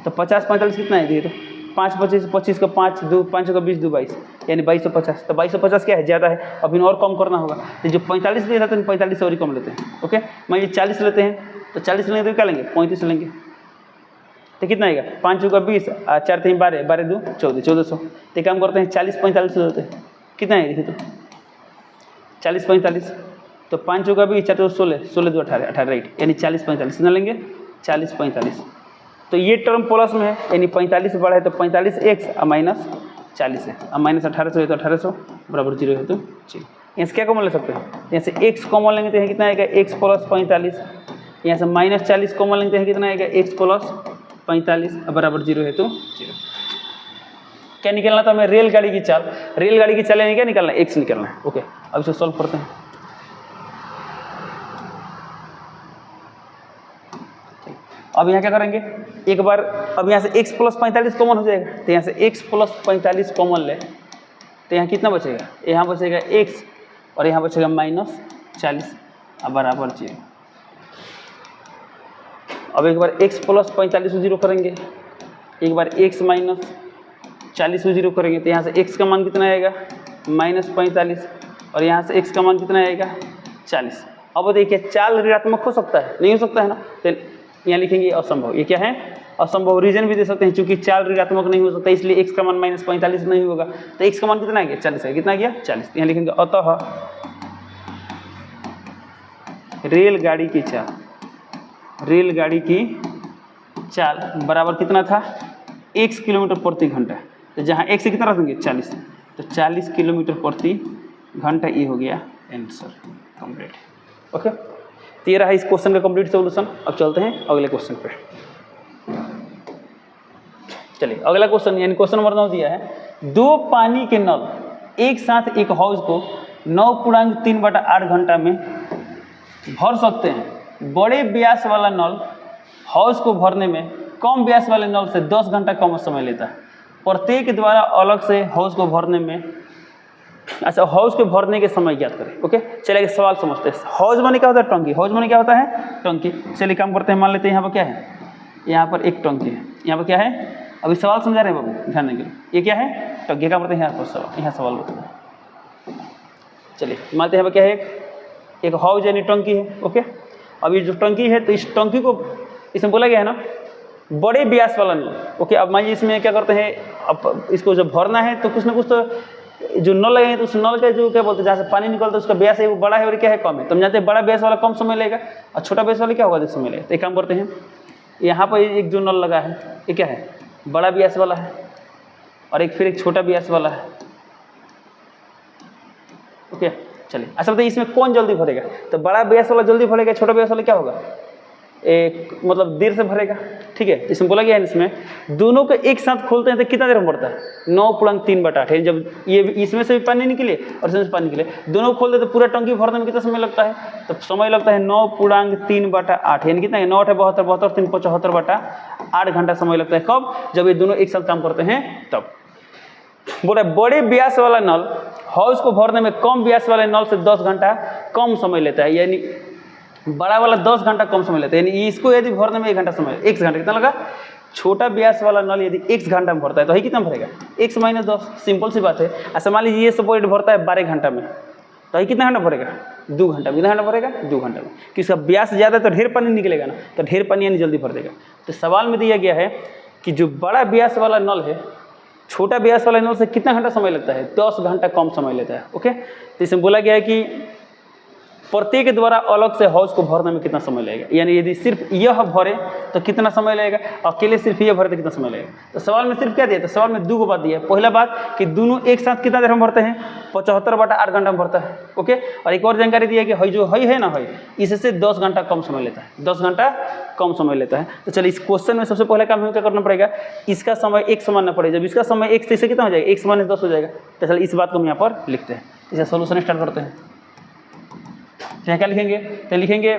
तो 50 45 कितना है, तो 5 25 25 का 5 2 5 का 20 2 22 यानी 2250, तो 2250 क्या है ज़्यादा है, अब इन और कम करना होगा। तो जो 45 ले जाते हैं 45 और ही कम लेते हैं। ओके, मान लीजिए 40 लेते हैं तो 40 लेंगे तो क्या लेंगे 35 लेंगे, तो कितना आएगा 5 × 20 4 3 12 12 2 14 1400। तो काम करते हैं 40 45 लेते हैं, कितना है देखिए तो 40 45, तो 5 × 20 4 16 16 2 18 18 राइट, यानी 40 45 कितना लेंगे 40 45। तो ये टर्म प्लस में है यानी 45 बड़ा है तो 45x माइनस 40 है, अब माइनस 1800 है तो 1800 बराबर 0 है तो 0। यहाँ से क्या कॉमन ले सकते हैं, यहाँ से x कॉमन लेंगे तो यहाँ कितना आएगा x + 45, यहाँ से माइनस 40 कॉमन लेंगे तो यहाँ कितना आएगा x + 45 बराबर 0 है तो 0। क्या निकलना था हमें रेलगाड़ी की चाल, रेलगाड़ी की चाल यानी क्या निकलना है x निकलना है। ओके, अब इसे सॉल्व करते हैं। अब यहाँ क्या करेंगे एक बार, अब यहाँ से x + 45 कॉमन हो जाएगा, तो यहाँ से x + 45 कॉमन ले तो यहाँ कितना बचेगा, यहाँ बचेगा x और यहाँ बचेगा माइनस 40 बराबर 0। अब एक बार x + 45 को 0 करेंगे, एक बार x माइनस 40 को 0 करेंगे, तो यहाँ से x का मान कितना आएगा माइनस 45 और यहाँ से x का मान कितना आएगा 40। अब देखिए चाल ऋणात्मक हो सकता है नहीं हो सकता है ना, तो यहाँ लिखेंगे असंभव। ये क्या है असंभव, रीजन भी दे सकते हैं क्योंकि चाल ऋणात्मक नहीं हो सकता, इसलिए x का मान माइनस 45 नहीं होगा, तो x का मान कितना आ गया 40 है, कितना गया 40। यहाँ लिखेंगे अतः रेलगाड़ी की चाल, रेलगाड़ी की चाल बराबर कितना था x किलोमीटर प्रति घंटा, तो जहाँ x से कितना रखेंगे 40, तो 40 किलोमीटर प्रति घंटा, ये हो गया आंसर कंप्लीट। ओके, तो ये रहा इस क्वेश्चन का कंप्लीट सॉल्यूशन। अब चलते हैं अगले क्वेश्चन पे। चलिए अगला क्वेश्चन यानी क्वेश्चन नंबर 9 दिया है, 2 पानी के नल एक साथ एक हाउस को 9.3/8 घंटा में भर सकते हैं। बड़े व्यास वाला नल हाउस को भरने में कम व्यास वाले नल से 10 घंटा कम समय लेता है। प्रत्येक द्वारा अलग से हाउस को भरने में, अच्छा हाउस को भरने के समय ज्ञात करें। ओके, चलिए सवाल समझते हैं। हाउस माने क्या होता है टंकी, हाउस माने क्या होता है टंकी। चलिए काम करते हैं, मान लेते हैं यहाँ पर क्या है, यहाँ पर एक टंकी है, यहाँ पर क्या है, अभी सवाल समझा रहे हैं बाबू ध्यान देंगे, ये क्या है टंकी। काम करते हैं यहाँ पर सवाल, यहाँ सवाल बताओ। चलिए मानते हैं यहाँ पर क्या है एक हाउस यानी टंकी है। ओके, अब ये जो टंकी है तो इस टंकी को इसमें बोला गया है ना बड़े व्यास वाला नल। ओके, अब मान लीजिए इसमें क्या करते हैं, अब इसको जब भरना है तो कुछ ना कुछ तो जो नल लगेंगे तो उस नल का जो क्या बोलते हैं जहाँ से पानी निकलता है उसका व्यास है वो बड़ा है और क्या है कम है। तो हम जानते हैं बड़ा व्यास वाला कम समय लेगा और छोटा व्यास वाला क्या होगा अधिक समय लेगा। तो एक काम करते हैं, यहाँ पर एक जो नल लगा है ये क्या है बड़ा व्यास वाला है और एक फिर एक छोटा व्यास वाला है। ओके, चलिए अच्छा बताइए इसमें कौन जल्दी भरेगा, तो बड़ा व्यास वाला जल्दी भरेगा, छोटा व्यास वाला क्या होगा एक मतलब देर से भरेगा। ठीक है, इसमें बोला गया है इसमें दोनों को एक साथ खोलते हैं तो कितना देर में बढ़ता है 9.3/8 है। जब ये इसमें से भी पानी निकले और इसमें से पानी निकले दोनों खोल दे तो पूरा टंकी भरने में कितना समय लगता है, तो समय लगता है 9.3/8 यानी कितना है 9 × 8 = 72 3 × 5 = 75/8 घंटा समय लगता है। कब, जब ये दोनों एक साथ काम करते हैं तब। बोला बड़े व्यास वाला नल हाउस को भरने में कम व्यास वाले नल से 10 घंटा कम समय लेता है, यानी बड़ा वाला 10 घंटा कम समय लेता है, यानी इसको यदि भरने में 1 घंटा समय, 1 घंटा कितना लगा। छोटा व्यास वाला नल यदि x घंटा में भरता है तो ये कितना भरेगा, x - 10, सिंपल सी बात है। अच्छा मान लीजिए ये सपोर्ट भरता है 12 घंटा में, तो ये कितना घंटा भरेगा, 2 घंटा में। कितना घंटा भरेगा, 2 घंटा में। कि इसका व्यास ज़्यादा तो ढेर पानी निकलेगा ना, तो ढेर पानी यानी जल्दी भर देगा। तो सवाल में दिया गया है कि जो बड़ा व्यास वाला नल है छोटा व्यास वाला नल से कितना घंटा समय लगता है, 10 घंटा कम समय लेता है। ओके, तो इसमें बोला गया है कि प्रत्येक द्वारा अलग से हौज को भरने में कितना समय लगेगा, यानी यदि सिर्फ यह भरे तो कितना समय लगेगा, अकेले सिर्फ यह भरे तो कितना समय लगेगा। तो सवाल में सिर्फ क्या दिया, तो सवाल में 2 बात दिया है। पहला बात कि दोनों एक साथ कितना देर में भरते हैं, 75/8 घंटा में भरता है। ओके, और एक और जानकारी दिया है कि हई जो हई है ना, हई इससे 10 घंटा कम समय लेता है, 10 घंटा कम समय लेता है। तो चलिए इस क्वेश्चन में सबसे पहले काम हमें क्या करना पड़ेगा, इसका समय एक समान पड़ेगा। जब इसका समय एक, तो इससे कितना हो जाएगा, 1 - 10 हो जाएगा। तो चलिए इस बात को हम यहाँ पर लिखते हैं, इसे सोल्यूशन स्टार्ट करते हैं। क्या क्या लिखेंगे, तो लिखेंगे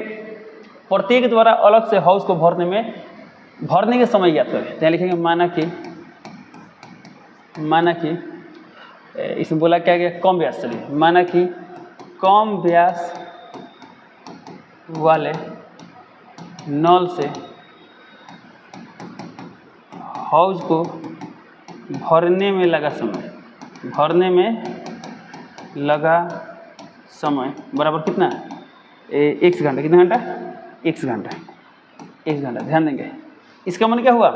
प्रत्येक द्वारा अलग से हौज को भरने के समय ज्ञात करें। तो यहाँ लिखेंगे माना कि इसमें बोला क्या गया, कम व्यास। चलिए माना कि कम व्यास वाले नल से हौज को भरने में लगा समय बराबर कितना, x घंटा। कितना घंटा, x घंटा। ध्यान देंगे इसका मन क्या हुआ,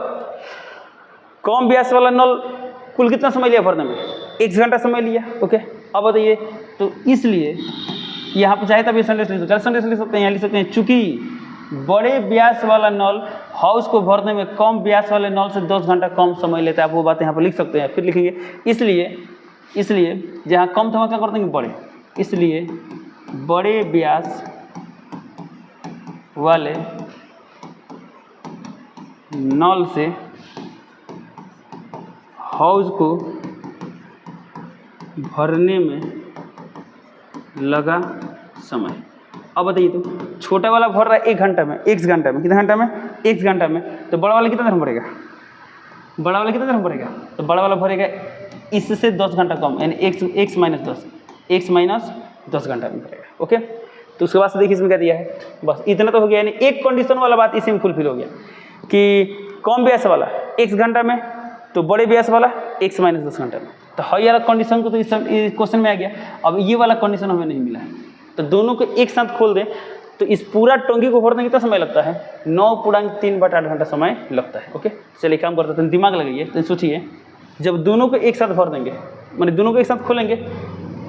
कम व्यास वाला नल कुल कितना समय लिया भरने में, 1 घंटा समय लिया। ओके, अब बताइए, तो इसलिए यहाँ पर चाहे तभी संदेश लिख सकते हैं, यहाँ लिख सकते हैं चूंकि बड़े व्यास वाला नल हाउस को भरने में कम व्यास वाले नल से 10 घंटा कम समय लेता है। आप वो बात यहाँ पर लिख सकते हैं। फिर लिखेंगे इसलिए जहाँ कम था वहाँ क्या कर देंगे, बड़े। इसलिए बड़े व्यास वाले नल से हाउस को भरने में लगा समय। अब बताइए, तो छोटा वाला भर रहा है 1 घंटा में, 1 घंटा में। कितना घंटा में, 1 घंटा में। तो बड़ा वाला कितना देर में भरेगा, तो बड़ा वाला भरेगा इससे 10 घंटा कम, यानी x - 10 घंटा में भरेगा। ओके, तो उसके बाद से देखिए इसमें क्या दिया है, बस इतना तो हो गया। यानी एक कंडीशन वाला बात इसी में फुलफिल हो गया कि कम व्यास वाला 1 घंटा में, तो बड़े व्यास वाला x - 10 घंटा में। तो हई वाला कंडीशन को तो इस क्वेश्चन में आ गया। अब ये वाला कंडीशन हमें नहीं मिला है, तो दोनों को एक साथ खोल दें तो इस पूरा टोंगी को भरने कितना समय लगता है, 9.3/8 घंटा समय लगता है। ओके, चलिए काम करते हैं, दिमाग लगाइए। तो सोचिए, जब दोनों को एक साथ भर देंगे, माने दोनों को एक साथ खोलेंगे,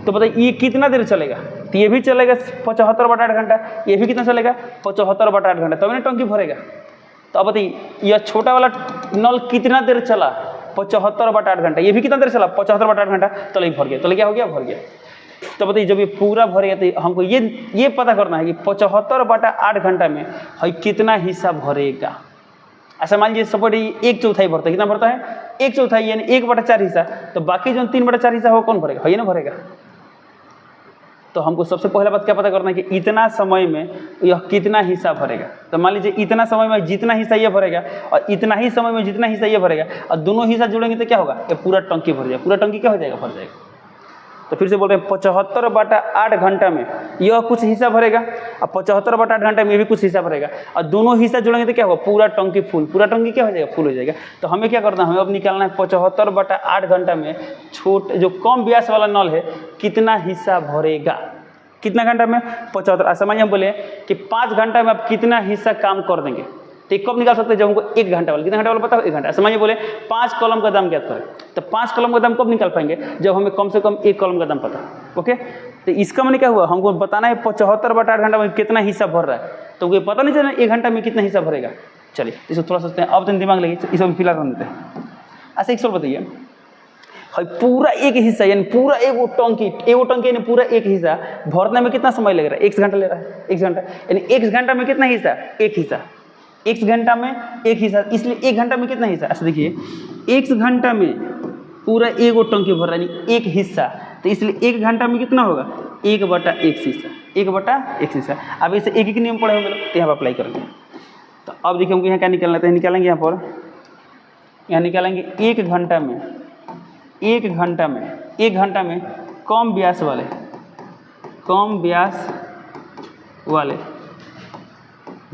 तो बताइए ये कितना देर चलेगा। तो ये भी चलेगा 75/8 घंटा, ये भी कितना चलेगा 75/8 घंटा, तब ना टंकी भरेगा। तो अब बताइए यह छोटा वाला नल कितना देर चला, 75/8 घंटा। ये भी कितना देर चला, 75/8 घंटा। तो ये भर गया, तो क्या हो गया, भर गया। तो बताइए जब ये पूरा भरेगा तो हमको ये पता करना है कि 75/8 घंटा में हई कितना हिस्सा भरेगा। ऐसा मान लीजिए सपोर्ट 1/4 भरता है, कितना भरता है, 1/4, यानी 1/4 हिस्सा। तो बाकी जो 3/4 हिस्सा हो कौन भरेगा, ये ना भरेगा। तो हमको सबसे पहला बात क्या पता करना है कि इतना समय में यह कितना हिस्सा भरेगा। तो मान लीजिए इतना समय में जितना हिस्सा ये भरेगा और इतना ही समय में जितना हिस्सा ये भरेगा, और दोनों हिस्सा जुड़ेंगे तो क्या होगा, ये पूरा टंकी भर जाएगा। पूरा टंकी क्या हो जाएगा, भर जाएगा। तो फिर से बोल रहे हैं 75/8 घंटा में यह कुछ हिस्सा भरेगा और 75/8 घंटा में ये भी कुछ हिस्सा भरेगा, और दोनों हिस्सा जुड़ेंगे तो क्या होगा, पूरा टंकी फुल। पूरा टंकी क्या हो जाएगा, फुल हो जाएगा। तो हमें क्या करना है, हमें अब निकालना है 75/8 घंटा में जो कम व्यास वाला नल है कितना हिस्सा भरेगा। कितना घंटा में, 75। समझ हम बोले कि 5 घंटा में आप कितना हिस्सा काम कर देंगे। तो कब निकाल सकते हैं, जब हमको 1 घंटा वाला, कितना घंटा वाला पता हो, 1 घंटा। समझिए बोले 5 कॉलम का दाम ज्ञात करें। तो 5 कॉलम का दाम कब निकाल पाएंगे, जब हमें कम से कम 1 कॉलम का दाम पता। ओके, तो इसका मैंने क्या हुआ, हमको बताना है 75/8 घंटा में कितना हिस्सा भर रहा है। तो वो पता नहीं चला 1 घंटा में कितना हिस्सा भरेगा। चलिए इसको थोड़ा सोचते हैं, अब तो दिमाग लगी, इसको फिलहाल कर देते हैं। अच्छा एक सवाल बताइए, पूरा एक हिस्सा यानी पूरा एगो टंकी यानी पूरा एक हिस्सा भरने में कितना समय लग रहा है, 1 घंटा ले रहा है। 1 घंटा यानी 1 घंटा में कितना हिस्सा, 1 हिस्सा। 1 घंटा में 1 हिस्सा, इसलिए 1 घंटा में कितना हिस्सा। ऐसा देखिए 1 घंटा में पूरा एगो टंकी भर रहा है यानी 1 हिस्सा, तो इसलिए 1 घंटा में कितना होगा, 1/1 हिस्सा। 1/1 हिस्सा। अब इसे एक नियम पढ़े होंगे तो यहाँ पर अप्लाई करेंगे। तो अब देखिए हमको यहाँ क्या निकालना है, निकालेंगे यहाँ निकालेंगे 1 घंटा में कम व्यास वाले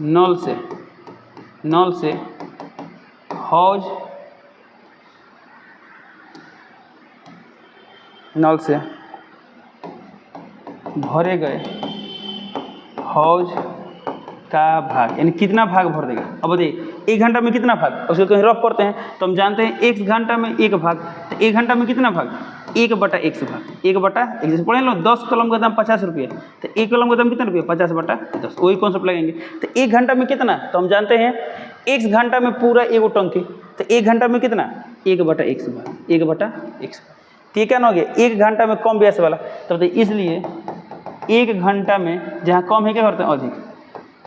नल से हौज नल से भरे गए हौज का भाग, यानी कितना भाग भर देगा। अब बताइए 1 घंटा में कितना भाग, उसको कहीं रफ करते हैं तो हम जानते हैं 1 घंटा में 1 भाग, तो 1 घंटा में कितना भाग, 1/x भाग, 1/x। जैसे पढ़े लो 10 कलम का दाम 50 रुपये, तो 1 कलम का दाम कितना रुपये, 50/10, वही कॉन्सेप्ट लगाएंगे। तो 1 घंटा में कितना, तो हम जानते हैं x घंटा में पूरा एगो टंकी, तो 1 घंटा में कितना, 1/x भाग, 1/x। ठीक है ना, हो गया 1 घंटा में कम व्यास वाला, तो बताइए इसलिए 1 घंटा में जहाँ कम है क्या करते हैं अधिक,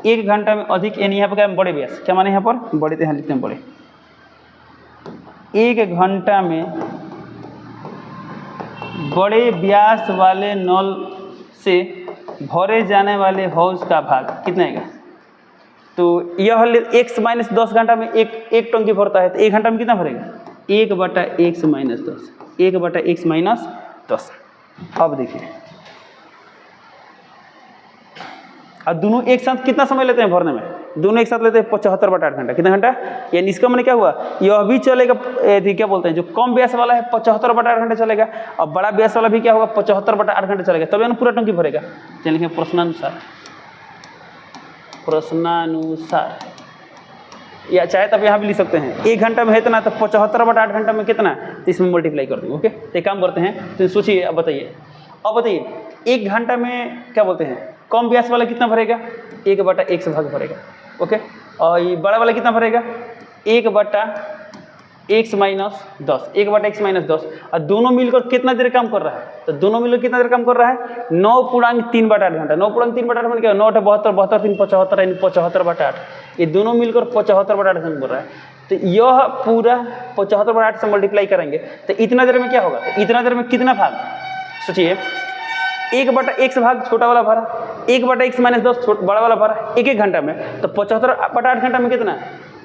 1 घंटा में अधिक, यानी यहाँ पर क्या बड़े व्यास, क्या माने यहाँ पर बड़े, तो यहाँ लिखते हैं बड़े। 1 घंटा में बड़े व्यास वाले नल से भरे जाने वाले हौज का भाग कितना आएगा, तो यह x - 10 घंटा में एक टंकी भरता है, तो 1 घंटा में कितना भरेगा, 1/x - 10, 1/x - 10। अब देखिए, अब दोनों एक साथ कितना समय लेते हैं भरने में, दोनों एक साथ लेते हैं 75/8 घंटा। कितना घंटा, यानी इसका मैंने क्या हुआ, यह भी चलेगा, क्या बोलते हैं, जो कम व्यास वाला है 75/8 घंटे चलेगा, और बड़ा व्यास वाला भी क्या होगा 75/8 घंटे चलेगा, तब यानी पूरा टंकी भरेगा। चलिए लिखें प्रश्नानुसार, या चाहे तब यहाँ भी लिख सकते हैं 1 घंटा में है इतना, तो 75/8 घंटा में कितना, तो इसमें मल्टीप्लाई कर देंगे। ओके, तो एक काम करते हैं, तो सोचिए, अब बताइए 1 घंटा में क्या बोलते हैं कम व्यास वाला कितना भरेगा, 1/x भाग भरेगा। ओके, और ये बड़ा वाला कितना भरेगा, 1/x - 10, 1/x - 10, और दोनों मिलकर कितना देर काम कर रहा है, तो दोनों मिलकर कितना देर काम कर रहा है, 9.3/8 घंटा। 9.3/8 मैंने क्या, 9 × 72, 72 × 75, यानी 75/8, ये दोनों मिलकर 75/8 घंटे बोल रहा है। तो यह पूरा 75/8 से मल्टीप्लाई करेंगे तो इतना देर में क्या होगा, तो इतना देर में कितना भाग, सोचिए 1/x भाग छोटा वाला भरा, 1/x - 10 बड़ा वाला भरा, 1 घंटा में, तो 75/8 घंटा में कितना,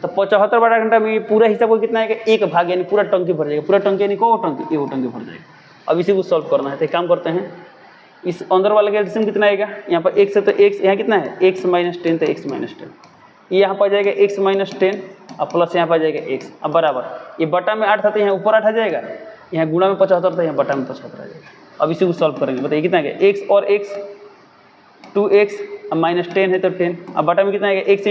तो 75/8 घंटा में पूरा हिसाब को कितना है, 1 भाग, यानी पूरा टंकी भर जाएगा, पूरा टंकी यानी को टंकी, एगो टंकी भर जाएगा। अब इसी को सॉल्व करना है, तो एक काम करते हैं, इस अंदर वाले का एलसीएम कितना आएगा, यहाँ पर x है तो x, यहाँ कितना है x - 10, तो x - 10, ये यहाँ पर जाएगा x - 10 और प्लस यहाँ पर जाएगा x, अब बराबर, ये बटा में 8 था तो यहाँ ऊपर 8 आ जाएगा, यहाँ गुणा में 75 था, यहाँ बटा में 75 आ जाएगा। अब इसी को सॉल्व करेंगे, बताइए कितना आएगा, x और x 2x, अब -10 है तो 10, अब बटा में कितना आएगा x ×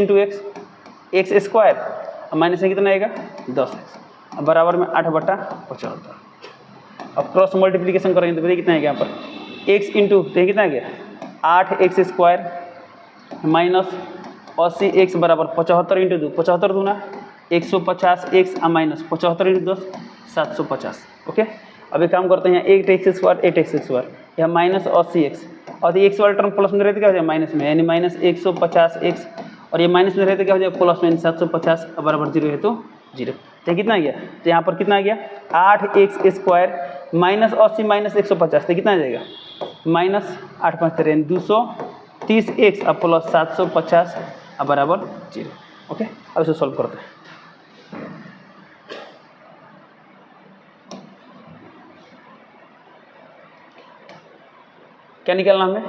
x स्क्वायर, अब माइनस में कितना आएगा 10x, अब बराबर में 8/75। अब क्रॉस मल्टीप्लिकेशन करेंगे तो बताइए कितना आएगा, यहाँ पर x इंटू, तो कितना आ गया 8x स्क्वायर माइनस 80x बराबर 75 × 2, 75 दूना 150x माइनस 75 × 10 750। ओके, अब एक काम करते हैं, 8x स्क्वायर 8x स्क्वायर, यह माइनस 80x, और ये x वाला टर्म प्लस में रहते क्या हो जाएगा माइनस में, यानी माइनस 150x, और ये माइनस में रहते क्या हो जाएगा प्लस में, 750 बराबर 0 है तो 0। तो कितना आ गया, तो यहाँ पर कितना आ गया 8x स्क्वायर माइनस 80 माइनस 150, तो कितना आ जाएगा माइनस 8 5 13 230x अब प्लस 750 अब बराबर 0। ओके, अब इसे सॉल्व करते हैं। क्या निकालना हमें,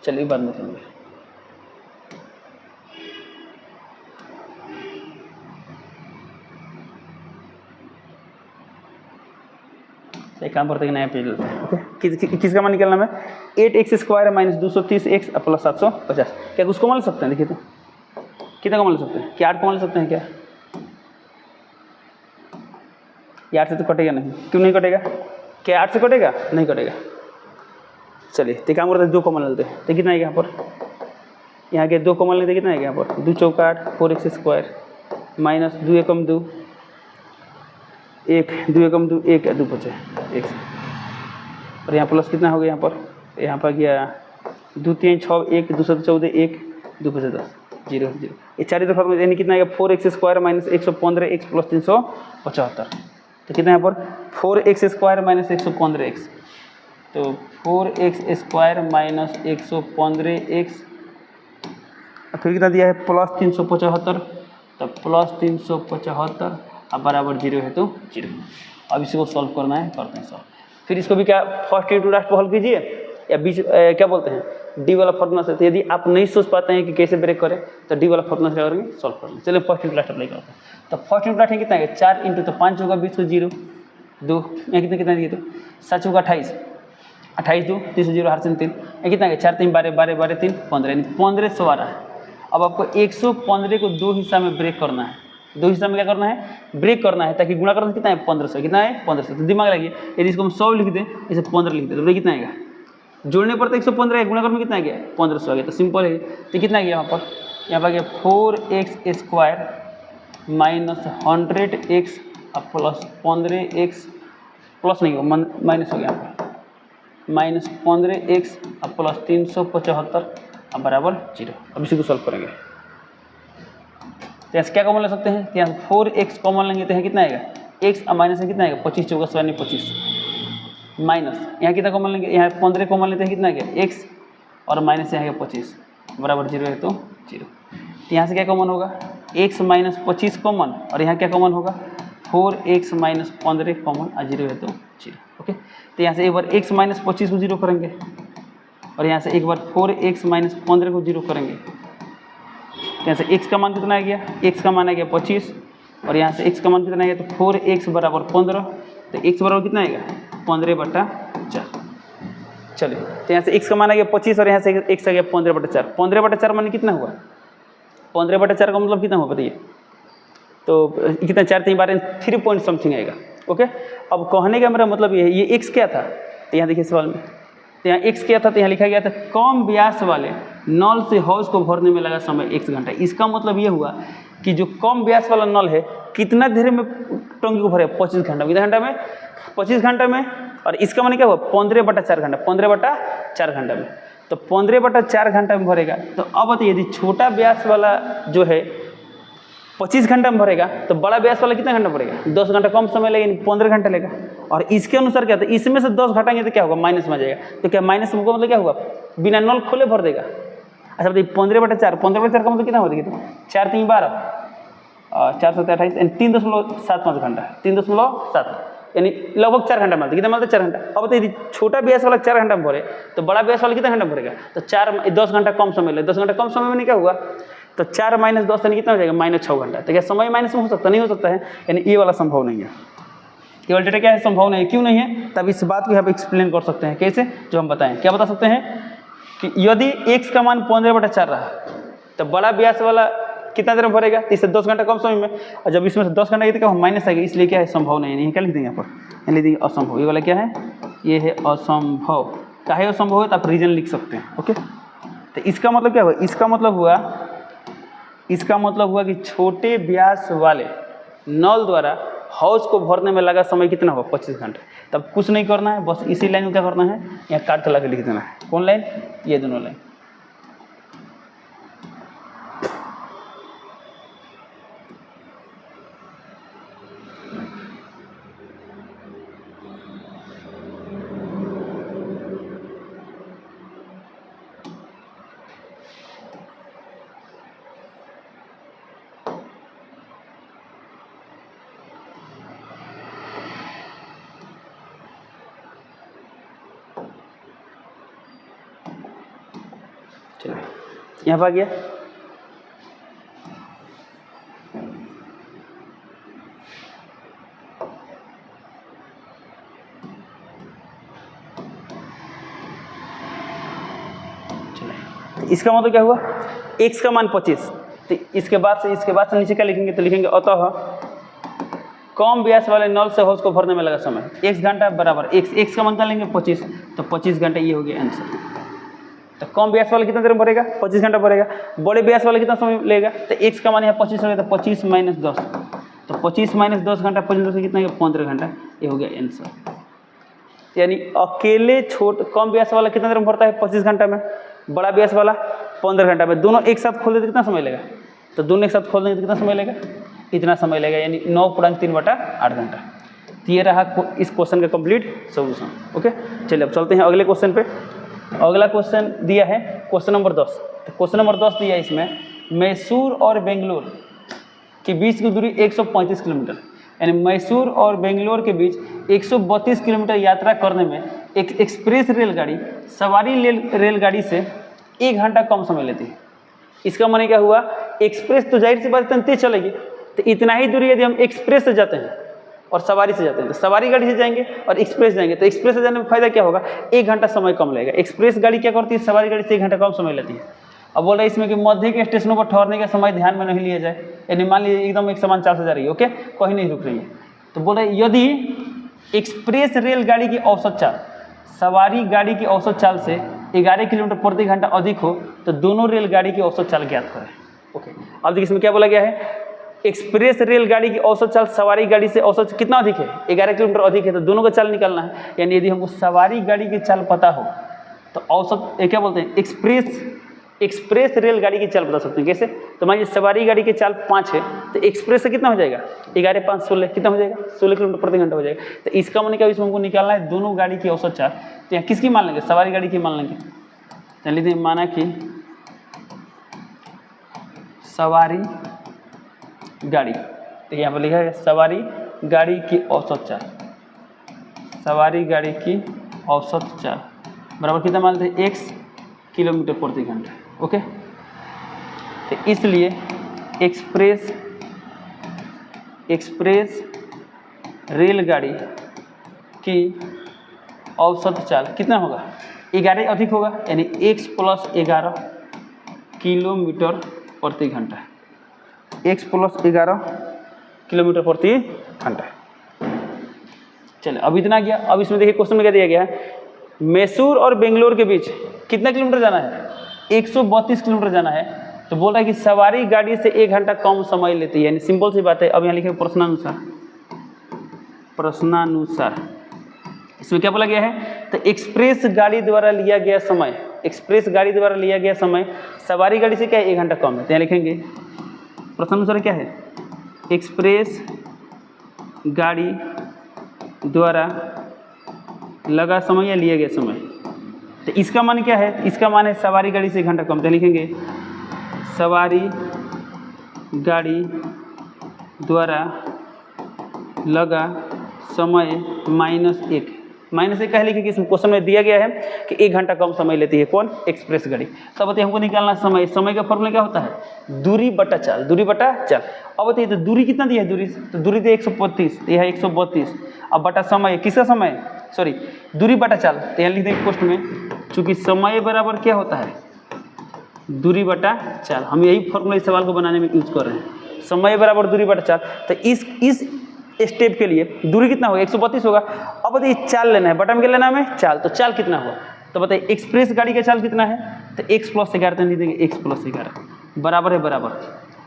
चलिए बाद में चलेंगे। एक काम करते हैं, नया पेज लेते हैं। ओके, किसका मान निकालना है, 8x square minus 230x plus 750, क्या उसको मान सकते हैं, देखिए तो कितना को मान सकते हैं, क्या 8 को मान सकते हैं क्या, ये 8 से तो कटेगा नहीं, क्यों नहीं कटेगा, क्या 8 से कटेगा, नहीं कटेगा। चलिए तो काम करते हैं, 2 कॉमन लेते हैं, तो कितना आएगा यहाँ पर, यहाँ के 2 कॉमन लेते कितना आएगा यहाँ पर, 2 चौका 8 4x स्क्वायर माइनस 2 एकम 2 1 2 एकम 2 1 2 बचे 1, और यहाँ प्लस कितना हो गया यहाँ पर गया 2 3 6 1 2 7 14 1 2 बचे 10 0 0, ये 4 इधर खत्म, यानी कितना आएगा 4x square minus 115x plus 375, तो कितना यहाँ पर 4x स्क्वायर माइनस 115x, तो 4x स्क्वायर माइनस 115x, फिर कितना दिया है प्लस 375, तो प्लस 375 अब बराबर 0 है तो 0। अब इसी को सॉल्व करना है, करते हैं सॉल्व। फिर इसको भी क्या फर्स्ट इंटू लास्ट को हल कीजिए, या बीच क्या बोलते हैं डी वाला फॉर्मूला से। तो यदि आप नहीं सोच पाते हैं कि कैसे ब्रेक करें तो डी वाला फॉर्मूला से करेंगे, सॉल्व कर लेंगे। चलिए फर्स्ट इंप्लाट अप्लाई करते हैं। तो फर्स्ट इंप्लाट है कितना है 4 इंटू तो 5 होगा 20 को 0 2 यहाँ कितना दिए तो 7 होगा 28 28 2 30 0 हर से 3 ये कितना है 4 3 12 12 12 3 15 यानी 1500 आ रहा है। अब आपको 115 को 2 हिस्सा में ब्रेक करना है। 2 हिस्सा में क्या करना है ब्रेक करना है ताकि गुणा करना कितना है 1500 कितना है 1500। तो दिमाग लगिए यदि इसको हम 100 लिख दें इसे 15 लिख दें तो कितना आएगा जोड़ने पर तो 115 है गुणा करने में कितना आ गया 1500 आ गया। तो सिंपल है तो कितना आ गया यहाँ पर आ गया 4x² minus 100x plus 15x plus नहीं हो माइनस हो गया यहाँ पर माइनस 15x प्लस 375 बराबर 0। अब इसी को सॉल्व करेंगे तो यहाँ से क्या कॉमन ले सकते हैं, यहाँ 4x कॉमन लेंगे तो यहाँ कितना आएगा x और माइनस में कितना आएगा 25 चौका यानी 25 माइनस यहाँ कितना कॉमन लेंगे यहाँ 15 कॉमन लेते हैं कितना आएगा x और माइनस यहाँ 25 बराबर 0 है तो 0। तो यहाँ से क्या कॉमन होगा x माइनस 25 कॉमन और यहाँ क्या कॉमन होगा 4x माइनस 15 कॉमन और 0 है तो 0। ओके तो यहाँ से एक बार x माइनस 25 को 0 करेंगे और यहाँ से एक बार 4x माइनस 15 को 0 करेंगे। तो यहाँ से x का मान कितना आ गया x का मान आ गया 25 और यहाँ से x का मान कितना आ गया तो 4x बराबर 15 तो x बराबर कितना आएगा 15/4। चलिए तो यहाँ से x का मान आ गया 25 और यहाँ से x आ गया 15/4। 15/4 मान कितना हुआ 15/4 का मतलब कितना हुआ बताइए तो कितना 4 3 12 3 पॉइंट समथिंग आएगा। ओके अब कहने का मेरा मतलब ये है ये x क्या था तो यहाँ देखिए सवाल में तो यहाँ x क्या था तो यहाँ लिखा गया था कम व्यास वाले नल से हौज को भरने में लगा समय 1 घंटा। इसका मतलब ये हुआ कि जो कम व्यास वाला नल है कितना देर में टंकी को भरे 25 घंटा कितना घंटा में 25 घंटा में और इसका माने क्या हुआ 15/4 घंटा 15/4 घंटा में। तो 15/4 घंटा में भरेगा। तो अब बताइए यदि छोटा व्यास वाला जो है 25 घंटा में भरेगा तो बड़ा व्यास वाला कितना घंटा भरेगा 10 घंटा कम समय लगेगा 15 घंटा लेगा। और इसके अनुसार क्या था इसमें से 10 घटाएंगे तो क्या होगा माइनस में आ जाएगा। तो क्या माइनस का मतलब क्या हुआ बिना नल खोले भर देगा। अच्छा बताइए 15/4 15/4 का मतलब कितना होता है 4 3 12 4 7 28 यानी 3.75 घंटा 3.7 यानी लगभग 4 घंटा मिलता है। कितना मिलता है 4 घंटा। अब बताइए छोटा व्यास वाला 4 घंटा में भरे तो बड़ा व्यास वाला कितना घंटा भरेगा तो 10 घंटा कम समय ले 10 घंटा कम समय में क्या हुआ तो 4 माइनस 10 यानी कितना हो जाएगा -6 घंटा। तो क्या समय माइनस में हो सकता नहीं हो सकता है यानी ये वाला संभव नहीं है। केवल डेटा क्या है संभव नहीं है क्यों नहीं है तब इस बात को यहाँ पे एक्सप्लेन कर सकते हैं कैसे जो हम बताएं क्या बता सकते हैं कि यदि x का मान 15/4 रहा तो बड़ा व्यास वाला कितना देर में भरेगा तो इससे 10 घंटा कम समय में और जब इसमें से 10 घंटा तो माइनस आएगा इसलिए क्या है संभव नहीं है। क्या लिख देंगे यहाँ पर लिख देंगे असंभव। ये वाला क्या है ये है असंभव। काहे असंभव है तो आप रीजन लिख सकते हैं। ओके तो इसका मतलब क्या हुआ इसका मतलब हुआ कि छोटे व्यास वाले नल द्वारा हौज को भरने में लगा समय कितना हुआ 25 घंटा। तब कुछ नहीं करना है बस इसी लाइन में क्या करना है यहाँ काट के लगा लिख देना है। कौन लाइन ये दोनों लाइन। चलिए यहाँ पर आ गया चलिए इसका मतलब क्या हुआ x का मान 25 तो इसके बाद से नीचे क्या लिखेंगे तो लिखेंगे अतः कम व्यास वाले नल से हौज को भरने में लगा समय 1 घंटा बराबर x का मान क्या लेंगे 25 तो 25 घंटे ये हो गया आंसर। तो कम व्यास वाला कितना देर में भरेगा 25 घंटा भरेगा। बड़े व्यास वाला कितना समय लेगा तो x का मान यहाँ 25 हो गया तो 25 माइनस 10 तो 25 माइनस 10 घंटा 25 से कितना 15 घंटा ये हो गया आंसर। यानी अकेले कम व्यास वाला कितना देर में भरता है 25 घंटा में बड़ा व्यास वाला 15 घंटा में। दोनों एक साथ खोल देते कितना समय लेगा तो दोनों एक साथ खोल देंगे तो कितना समय लेगा इतना समय लेगा यानी 9.3/8 घंटा। तो ये रहा इस क्वेश्चन का कंप्लीट सोल्यूशन। ओके चलिए अब चलते हैं अगले क्वेश्चन पे। अगला क्वेश्चन दिया है क्वेश्चन नंबर 10। तो क्वेश्चन नंबर 10 दिया है इसमें मैसूर और बेंगलोर के बीच की दूरी 135 किलोमीटर। यानी मैसूर और बेंगलोर के बीच 132 किलोमीटर यात्रा करने में एक एक्सप्रेस रेलगाड़ी सवारी रेलगाड़ी से 1 घंटा कम समय लेती है। इसका माने क्या हुआ, एक्सप्रेस तो जाहिर सी बात इतनी तेज चलेगी, तो इतना ही दूरी यदि हम एक्सप्रेस से जाते हैं और सवारी से जाते हैं, तो सवारी गाड़ी से जाएंगे और एक्सप्रेस जाएंगे, तो एक्सप्रेस से जाने में फायदा क्या होगा, 1 घंटा समय कम लगेगा। एक्सप्रेस गाड़ी क्या करती है, सवारी गाड़ी से 1 घंटा कम समय लेती है। अब बोल रहे हैं इसमें कि मध्य के स्टेशनों पर ठहरने का समय ध्यान में नहीं लिया जाए, यानी मान लीजिए एकदम एक समान चाल से जा रही है, ओके, कहीं नहीं रुक रही है, तो बोल रहे यदि एक्सप्रेस रेलगाड़ी की औसत चाल सवारी गाड़ी की औसत चाल से 11 किलोमीटर प्रति घंटा अधिक हो तो दोनों रेलगाड़ी की औसत चाल ज्ञात करें। ओके, अब देखिए इसमें क्या बोला गया है, एक्सप्रेस रेलगाड़ी की औसत चाल सवारी गाड़ी से औसत कितना अधिक है, 11 किलोमीटर अधिक है, तो दोनों का चाल निकालना है। यानी यदि हमको सवारी गाड़ी की चाल पता हो तो औसत क्या बोलते हैं, एक्सप्रेस रेलगाड़ी की चाल बता सकते हैं। कैसे, तो मान लीजिए सवारी गाड़ी की चाल 5 है, तो एक्सप्रेस से कितना हो जाएगा, 11 5 16 कितना हो जाएगा, 16 किलोमीटर प्रति घंटा हो जाएगा। तो इसका माने क्या, इसमें हमको निकालना है दोनों गाड़ी की औसत चाल। तो यहाँ किसकी मान लेंगे, सवारी गाड़ी की मान लेंगे। चलिए माना कि सवारी गाड़ी, तो यहाँ पर लिखा है सवारी गाड़ी की औसत चाल, सवारी गाड़ी की औसत चाल बराबर कितना मान लेते हैं, x किलोमीटर प्रति घंटा। ओके, तो इसलिए एक्सप्रेस रेलगाड़ी की औसत चाल कितना होगा, 11 अधिक होगा, यानी x + 11 किलोमीटर प्रति घंटा, x + 11 किलोमीटर प्रति घंटा। चलिए अब इतना गया। अब इसमें देखिए क्वेश्चन में क्या दिया गया है, मैसूर और बेंगलोर के बीच कितना किलोमीटर जाना है, 132 किलोमीटर जाना है। तो बोल रहा है कि सवारी गाड़ी से 1 घंटा कम समय लेती है, यानी सिंपल सी बात है। अब यहाँ लिखे प्रश्नानुसार इसमें क्या बोला गया है, तो एक्सप्रेस गाड़ी द्वारा लिया गया समय, एक्सप्रेस गाड़ी द्वारा लिया गया समय सवारी गाड़ी से क्या है, 1 घंटा कम है। तो यहाँ लिखेंगे प्रश्नानुसार क्या है, एक्सप्रेस गाड़ी द्वारा लगा समय या लिया गया समय। तो इसका मान क्या है, इसका मान है सवारी गाड़ी से 1 घंटा कम। तो लिखेंगे सवारी गाड़ी द्वारा लगा समय -1 -1 कह लिखिए कि इस क्वेश्चन में दिया गया है कि 1 घंटा कम समय लेती है कौन, एक्सप्रेस गाड़ी। तब बताइए हमको निकालना समय, समय का फॉर्मूला क्या होता है, दूरी बटा चाल, दूरी बटा चाल। अब बताइए तो दूरी कितना दिया है, दूरी तो दूरी दी 132, तो यह 132, अब बटा समय, किसका समय, सॉरी दूरी बटा चाल। तो यहाँ लिख देंगे क्वेश्चन में, चूंकि समय बराबर क्या होता है, दूरी बटा चाल। हम यही फॉर्मूला इस सवाल को बनाने में यूज कर रहे हैं, समय बराबर दूरी बटा चाल। तो इस स्टेप के लिए दूरी कितना होगा, 132 होगा। अब बताइए चाल लेना है, बटा में क्या लेना है हमें, चाल, तो चाल कितना होगा, तो बताइए एक्सप्रेस गाड़ी का चाल कितना है, तो x + 11, तो लिख देंगे x + 11 बराबर है बराबर।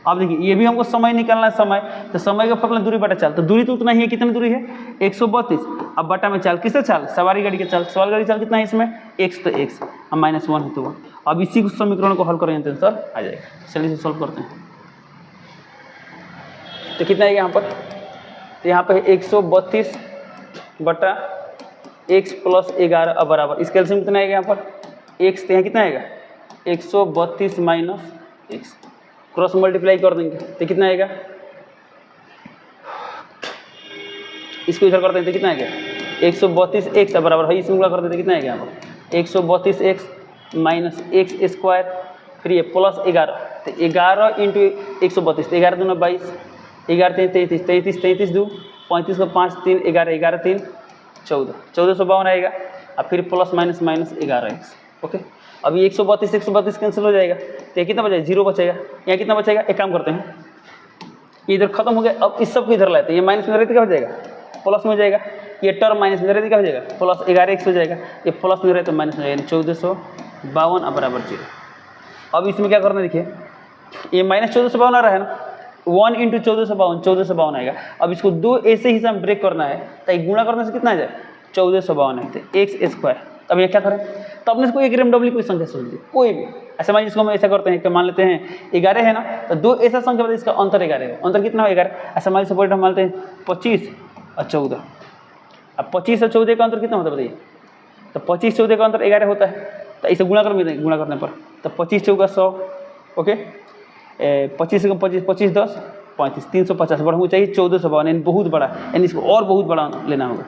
अब देखिए ये भी हमको समय निकालना है, समय, तो समय का फॉर्मूला दूरी बटा चाल, तो दूरी तो उतना ही है, कितनी दूरी है 132, अब बटा में चाल, किससे चाल, सवारी गाड़ी के चाल, सवारी गाड़ी चाल कितना है इसमें x, तो x, अब -1 है तो 1। अब इसी समीकरण को हल करेंगे तो आंसर आ जाएगा। चलिए इसे सॉल्व करते हैं। तो कितना है यहाँ पर, तो यहाँ पे 132 बटा x + 11 अब बराबर, इस कैल्शियम कितना आएगा यहाँ पर x, तो यहाँ कितना आएगा 132 - x, क्रॉस मल्टीप्लाई कर देंगे तो कितना आएगा, इसको इधर करते हैं तो कितना आएगा 132x बराबर है, इसमें कर देते कितना आएगा यहाँ पर 132x - x², फिर ये +11, तो 11 × 132, तो 11 दूना 22, 11 3 33, 33 33 2 35 को 5 3 11 11 3 14, 1452 आएगा। अब फिर +- 11x। ओके, अब ये 132 कैंसिल हो जाएगा, तो ये कितना बचेगा, 0 बचेगा। यहाँ कितना बचेगा, एक काम करते हैं, ये इधर खत्म हो गया, अब इस सब को इधर लाते हैं, ये माइनस में रहते क्या हो जाएगा, प्लस में हो जाएगा, ये टर्म माइनस में रहते क्या हो जाएगा, +11x हो जाएगा, ये प्लस में रहे तो माइनस में जाएगा, 1452 बराबर 0। अब इसमें क्या करना है, देखिए ये -1452 आ रहा है ना, 1 × 1452 1452 आएगा। अब इसको 2 ऐसे ही से हम ब्रेक करना है, तो एक गुणा करने से कितना आ जाए 1452 है, तो x²। अब ये क्या करें, तो अपने इसको एक रेंडमली कोई संख्या सोच लीजिए, कोई भी ऐसा, मान इसको हम ऐसा करते हैं कि मान लेते हैं 11 है ना, तो 2 ऐसा संख्या बताइए इसका अंतर 11 है, अंतर कितना हो 11, ऐसा मान सपोर्ट हम मानते हैं 25 और 14। अब 25 और 14 का अंतर कितना होता है बताइए, तो 25 14 का अंतर 11 होता है, तो इसे गुणा करने पर, तो 25 × 4 = 100। ओके, 25 × 25 25 10 35, 350 बड़ा होना चाहिए 1452, यानी बहुत बड़ा, यानी इसको और बहुत बड़ा लेना होगा।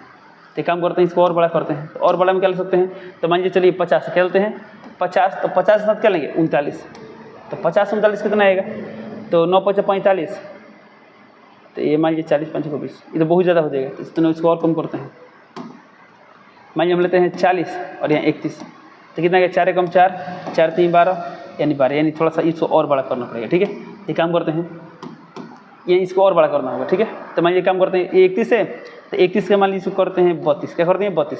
तो काम करते हैं, इसको और बड़ा करते हैं। तो और बड़ा में क्या ले सकते हैं, तो मान लीजिए चलिए 50 क्या लेते हैं 50, तो 50 के साथ क्या लेंगे 39, तो 50 39 कितना आएगा, तो 9 5 45, तो ये मान लीजिए 40 5 को 20, ये तो बहुत ज़्यादा हो जाएगा, तो इसको इसको और कम करते हैं। मान लीजिए हम लेते हैं 40 और यहाँ 31, तो कितना गया 4 कम 4, 4 3 12, यानी 12, यानी थोड़ा सा इसको और बड़ा करना पड़ेगा। ठीक है, ये काम करते हैं, ये इसको और बड़ा करना होगा। ठीक है, तो मान लीजिए काम करते हैं, ये 31 है, तो 31 का मान लीजिए इसको करते हैं 32, क्या करते हैं 32,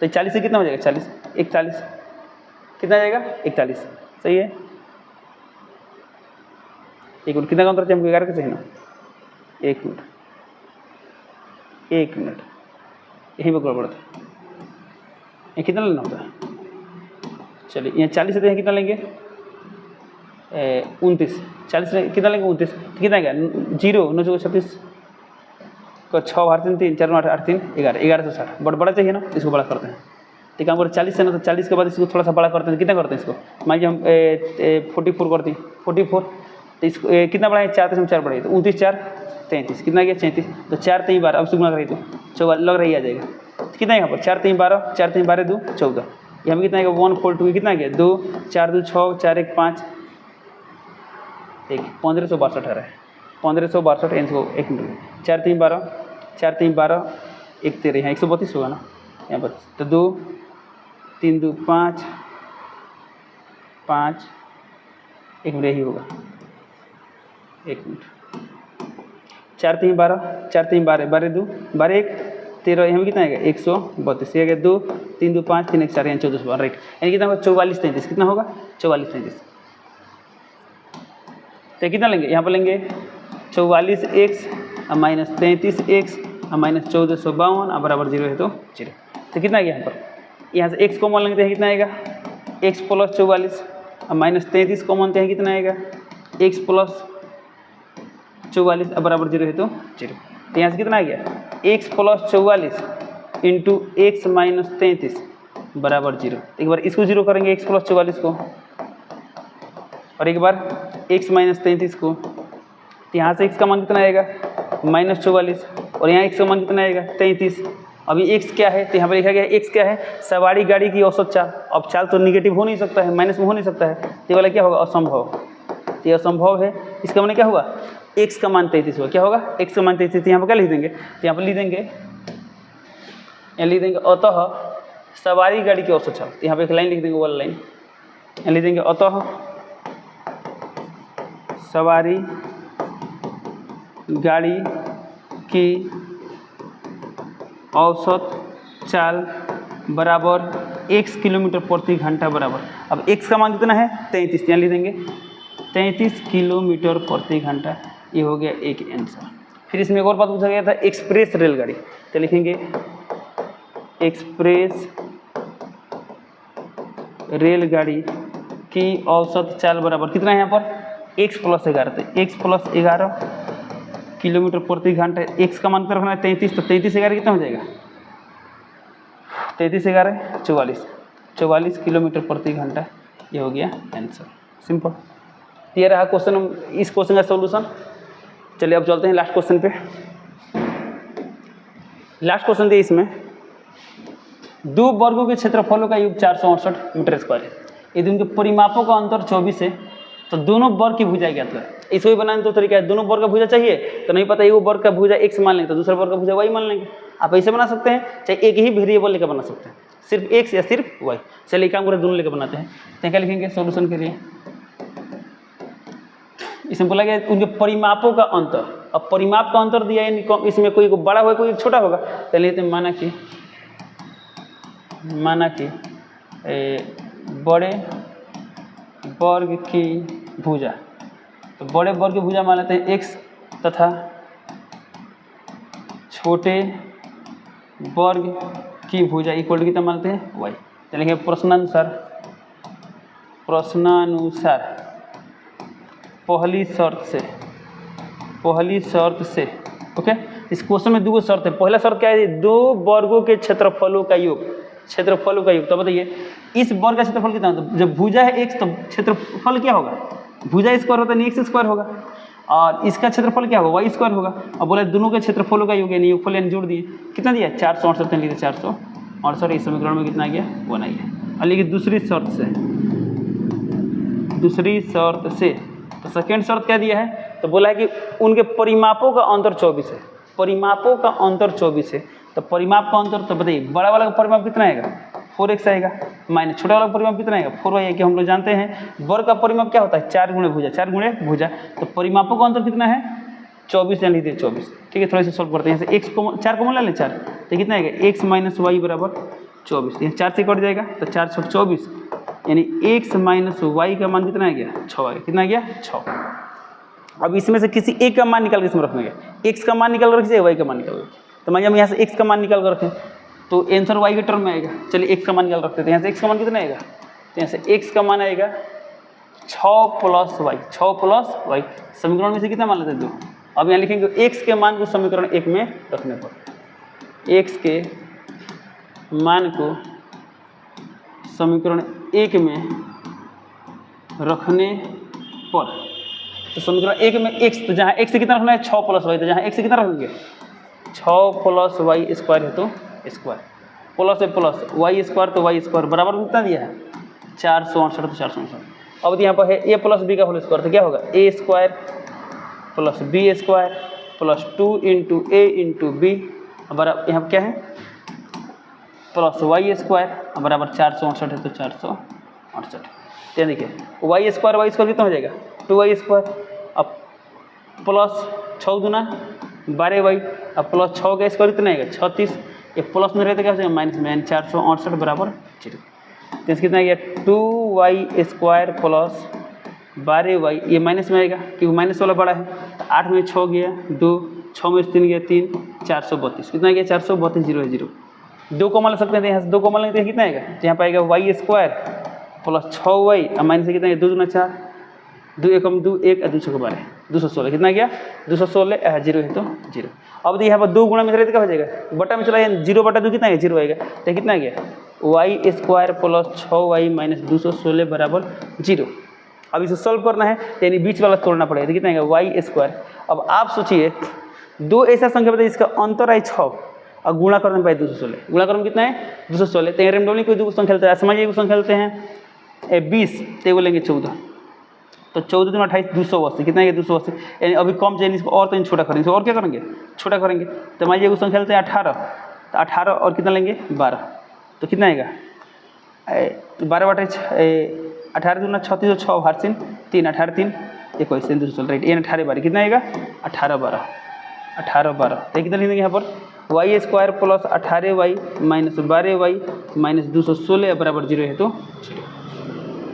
तो 40 से कितना हो जाएगा 40, 41, कितना जाएगा 41, सही है। एक मिनट, कितना काउंटर चाहिए हमको, 11 का चाहिए ना, एक मिनट यहीं पर गड़बड़ था, ये कितना लेना होता है, चलिए यहाँ 40 से यहाँ कितना लेंगे 29, 40 से कितना लेंगे 29, तो कितना गया 0 9 4 36 को 6 8 3 3 4 8 8 3 11, 1160, बड़ा चाहिए ना, इसको बड़ा करते हैं। ठीक है, हम 40 है ना, तो 40 के बाद इसको थोड़ा सा बड़ा करते हैं, कितना करते हैं इसको, मान लीजिए हम 44 करते हैं, 44, तो इसको कितना बढ़ाएं 4 से 4 बढ़ाइए, तो 29 4 33, कितना गया 37, तो 4 3 12, अब से गुना करिए तो 44 लग रही आ जाएगा, तो कितना यहाँ पर 4 3 12, 4 3 12 2 14, यहाँ में कितना आएगा 142, कितना गया 2 4 2 6 4 1 5 1, 1562 आ रहा है, 1562, इसको एक मिनट, 4 3 12 4 3 12 1 13, यहाँ 132 होगा ना यहाँ पर, तो 2 3 2 5 5, एक मिनट यही होगा, एक मिनट, 4 3 12 4 3 12 12 2 12 1 13, यहाँ में कितना आएगा 132, ये गया 2 3 2 5 3 1 4, यहाँ 14, राइट, यानी कितना होगा 44 33, कितना होगा 44 33, तो कितना लेंगे यहाँ पर लेंगे 44x माइनस 33x माइनस 1452 और बराबर 0 है तो 0, तो कितना गया यहाँ पर, यहाँ से x कॉमन लेंगे तो कितना आएगा x प्लस 44 माइनस 33 कॉमन तो कितना आएगा x प्लस 44 बराबर 0 है तो 0, तो यहाँ से कितना आ गया x plus 44 into x minus 33 बराबर 0, एक बार इसको 0 करेंगे x प्लस 44 को, और एक बार x माइनस 33 को, तो यहाँ से x का मान कितना आएगा माइनस 44, और यहाँ x का मान कितना आएगा 33। अभी x क्या है, तो यहाँ पर लिखा गया है x क्या है सवारी गाड़ी की औसत चाल, अब चाल तो निगेटिव हो नहीं सकता है, माइनस में हो नहीं सकता है, तो ये वाला क्या होगा असंभव, तो ये असंभव है, इसका मैंने क्या हुआ x का मान 33 होगा, क्या होगा x का मान 33, यहाँ पर क्या लिख देंगे, तो यहाँ पर लिख देंगे अतः सवारी गाड़ी की औसत चाल, तो यहाँ पर एक लाइन लिख देंगे, वाला लाइन यहाँ लिख देंगे अतः सवारी गाड़ी की औसत चाल बराबर x किलोमीटर प्रति घंटा बराबर, अब x का मान कितना है 33, यहाँ लिख देंगे 33 किलोमीटर प्रति घंटा, ये हो गया एक आंसर। फिर इसमें एक और बात पूछा गया था एक्सप्रेस रेलगाड़ी, तो लिखेंगे एक्सप्रेस रेलगाड़ी की औसत चाल बराबर कितना है यहाँ पर x प्लस 11, तो x प्लस 11 किलोमीटर प्रति घंटा, x का मान कितना रखना है 33, तो 33 11 कितना हो जाएगा 33 11 44 किलोमीटर प्रति घंटा, ये हो गया आंसर, सिंपल। ये रहा क्वेश्चन, इस क्वेश्चन का सॉल्यूशन। चलिए अब चलते हैं लास्ट क्वेश्चन पे। लास्ट क्वेश्चन दिए इसमें, दो वर्गों के क्षेत्रफलों का योग 468 मीटर स्क्वायर है, यदि उनके परिमापों का अंतर 24 है तो दोनों वर्ग की भुजा ज्ञात है। इसको भी बनाने तो तरीका है, दोनों वर्ग का भुजा चाहिए तो नहीं पता, एक वर्ग का भुजा x मान लेंगे तो दूसरे वर्ग का भुजा y मान लेंगे। आप ऐसे बना सकते हैं, चाहे एक ही वेरिएबल लेकर बना सकते हैं, सिर्फ x या सिर्फ y। चलिए काम करें, दोनों लेकर बनाते हैं। तो क्या लिखेंगे सॉल्यूशन के लिए, इसमें बोला गया उनके परिमापों का अंतर, अब परिमाप का अंतर दिया है, इसमें कोई बड़ा होगा कोई छोटा होगा, तो लेते हैं माना कि बड़े वर्ग की भुजा, तो बड़े वर्ग की भुजा मान लेते हैं x तथा छोटे वर्ग की भुजा इक्वल टू कितना मानते हैं y। चलिए प्रश्नानुसार पहली शर्त से ओके, इस क्वेश्चन में दो शर्त है। पहला शर्त क्या है, दो वर्गों के क्षेत्रफलों का योग, तो बताइए इस वर्ग का क्षेत्रफल कितना होता है, जब भुजा है x तो क्षेत्रफल क्या होगा, भुजा स्क्वायर होता है नहीं x स्क्वायर होगा, और इसका क्षेत्रफल क्या होगा, वाई स्क्वायर होगा। और बोला दोनों का क्षेत्रफलों का योग यानी योगफल यानी जोड़ दिए, कितना दिया 468 लिखे 468, इस समीकरण में कितना गया 1 आ गया। और लिखिए दूसरी शर्त से, तो सेकेंड शर्त क्या दिया है, तो बोला है कि उनके परिमापों का अंतर 24 है, परिमापों का अंतर 24 है। तो परिमाप का अंतर तो बताइए, बड़ा वाला का परिमाप कितना आएगा 4x आएगा, माइनस छोटा वाला का परिमाप कितना आएगा 4y है, कि हम लोग जानते हैं वर्ग का परिमाप क्या होता है 4 गुणे भुजा। तो परिमापों का अंतर कितना है 24, यानी लिखिए 24। ठीक है, थोड़ा सा सॉल्व करते हैं। यहाँ से x को 4 कॉमन ले लें, 4 तो कितना आएगा x माइनस वाई बराबर 24। यहाँ 4 से कट जाएगा तो 4 × 24, यानी x माइनस वाई का मान कितना आ गया 6 आ गया। कितना आ गया 6। अब इसमें से किसी एक का मान निकाल के इसमें रखेंगे, x का मान निकाल कर रखिए, y का मान निकाल। तो मान हम यहाँ से x का मान निकाल कर रखें तो आंसर y के टर्म में आएगा। चलिए x का मान निकाल रखते हैं, यहाँ से x का मान कितना आएगा, तो यहाँ से x का मान आएगा 6 + y, 6 + y। समीकरण में से कितना मान लेते हैं 2। अब यहाँ लिखेंगे x के मान को समीकरण 1 में रखने पर, x के मान को समीकरण 1 में रखने पर, तो समीकरण 1 में x, तो जहाँ x से कितना रखना है 6 + y, तो जहाँ x से कितना रखेंगे 6 + y स्क्वायर है तो स्क्वायर, प्लस है प्लस y स्क्वायर, तो y स्क्वायर बराबर कितना दिया है 468, तो 468। अब यहाँ पर है a + b का होल स्क्वायर, तो क्या होगा a square + b square + 2 × a × b बराबर, यहाँ पर क्या है प्लस y स्क्वायर बराबर 468 है तो 468। तो देखिए y स्क्वायर कितना हो जाएगा 2y स्क्वायर, अब प्लस 6 × 12y, अब प्लस 6 का स्क्वायर कितना आएगा 36, ये प्लस में रहता क्या हो जाएगा माइनस में, 468 बराबर 0। तो इसका कितना गया 2y स्क्वायर प्लस 12y, ये माइनस में आएगा क्योंकि माइनस वाला बड़ा है। तो 8 में 6 गया 2, 6 में 3 गया 3, 432। कितना गया 432, 0 है 0। 2 कॉमन ले सकते हैं, यहाँ से 2 कॉमन लेते हैं कितना आएगा, तो यहाँ पर आएगा y स्क्वायर प्लस 6y और माइनस से कितना है 2 × 4, 2 × 1 2 1 और 2 × 6 12, 216। कितना गया 216, 0 है तो 0। अब यहाँ पर 2 गुणा में रहते क्या हो जाएगा, बटा में चला जाए 0/2 कितना है 0 आएगा। तो कितना गया y square plus 6y minus 216 बराबर 0। अब इसे सॉल्व करना है, यानी बीच वाला तोड़ना पड़ेगा, तो कितना आएगा y स्क्वायर। अब आप सोचिए 2 ऐसा संख्या बताइए इसका अंतर है 6 और गुणा करने में पाए 216, गुणा करने में कितना है 216। तो रेंडमली कोई 2 संख्या लेते हैं, समझिए एक संख्या लेते हैं 20, तो लेंगे 14, तो 14 × 28 280, कितना है 280, यानी अभी कम चाहिए इसको और तो छोटा करेंगे, और क्या करेंगे छोटा करेंगे। तो मान लीजिए संख्या लेते हैं 18, तो 18 और कितना लेंगे 12, तो कितना आएगा 12/18, 18 × 36, 6 हारसिन 3, 18 3 21, 216 राइट, ये 18 12 कितना आएगा 18 12। तो कितना लिखेंगे यहाँ पर y square plus 18y minus 12y minus 216 बराबर 0 है तो 0।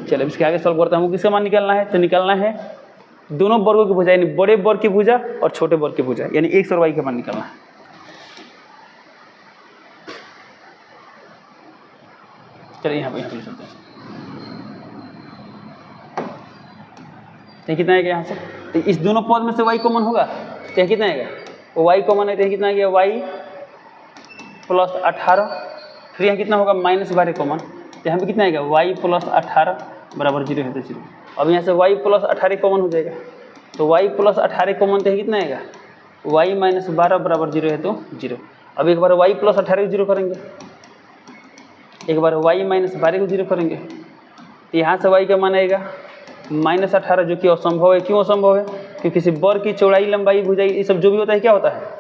चलो इसके आगे सॉल्व करते हैं। हमको किसका मान निकालना है, तो निकालना है दोनों वर्गों की भुजा, यानी बड़े वर्ग की भुजा और छोटे वर्ग की भुजा, यानी x और y का मान निकालना है। चलिए यहाँ पे चलते हैं, तो कितना आएगा यहाँ से, तो इस दोनों पद में से y कॉमन होगा, तो कितना आएगा y कॉमन है, तो कितना आ गया y प्लस 18, फिर यहाँ कितना होगा -12 कॉमन, तो यहाँ पे कितना आएगा y प्लस 18 बराबर 0 है तो 0। अब यहाँ से y प्लस 18 कॉमन हो जाएगा, तो y प्लस 18 कॉमन तो कितना आएगा y माइनस 12 बराबर 0 है तो 0। अब एक बार y प्लस 18 को 0 करेंगे, एक बार y माइनस 12 को 0 करेंगे, तो यहाँ से y का मान आएगा -18, जो कि असंभव है। क्यों असंभव है, क्योंकि किसी वर्ग की चौड़ाई लंबाई भुजाई ये सब जो भी होता है क्या होता है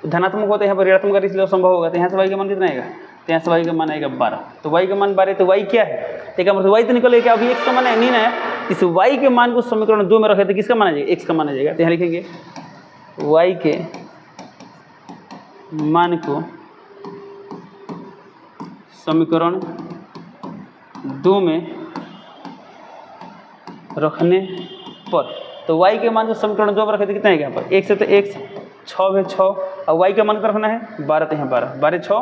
धनात्मक होता है, यहाँ पर ऋणात्मक का इसलिए असंभव होगा। तो यहाँ से y का मान कितना आएगा, तो यहाँ से y का मान आएगा 12, तो y का मान 12, तो y क्या है, तो क्या मतलब y तो निकल गया, अभी x का मान है नहीं ना, इस y के मान को समीकरण 2 में रखे तो किसका मान आ जाएगा x का मान आ जाएगा। तो यहाँ लिखेंगे y के मान को समीकरण 2 में रखने पर, तो y के मान को समीकरण 2 में रखे तो कितना आएगा यहाँ पर x है तो x, 6 है 6, और y का मान का रखना है 12, तो यहाँ 12 12 6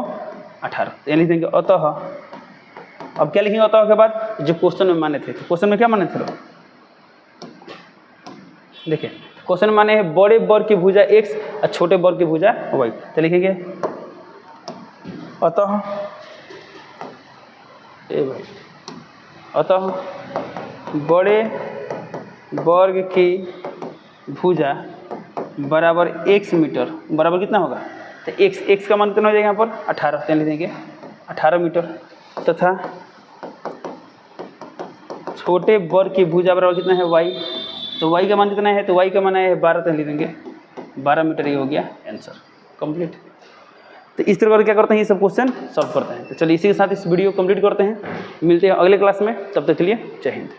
18, तो ये लिख देंगे अतः। अब क्या लिखेंगे अतः के बाद, जो क्वेश्चन में माने थे, तो क्वेश्चन में क्या माने थे लोग, देखिए क्वेश्चन में माने है बड़े वर्ग की भुजा x और छोटे वर्ग की भुजा y, तो लिखेंगे अतः अतः बड़े वर्ग की भुजा बराबर x मीटर बराबर कितना होगा, तो x का मान कितना हो जाएगा यहाँ पर 18, लिख देंगे 18 मीटर, तथा छोटे वर्ग की भुजा बराबर कितना है y, तो y का मान कितना है, तो y का मान है 12, लिख देंगे 12 मीटर, ये हो गया आंसर कंप्लीट। तो इस तरह क्या करते हैं, ये सब क्वेश्चन सॉल्व करते हैं। तो चलिए इसी के साथ इस वीडियो कंप्लीट करते हैं, मिलते हैं अगले क्लास में, तब तक के लिए जय हिंद।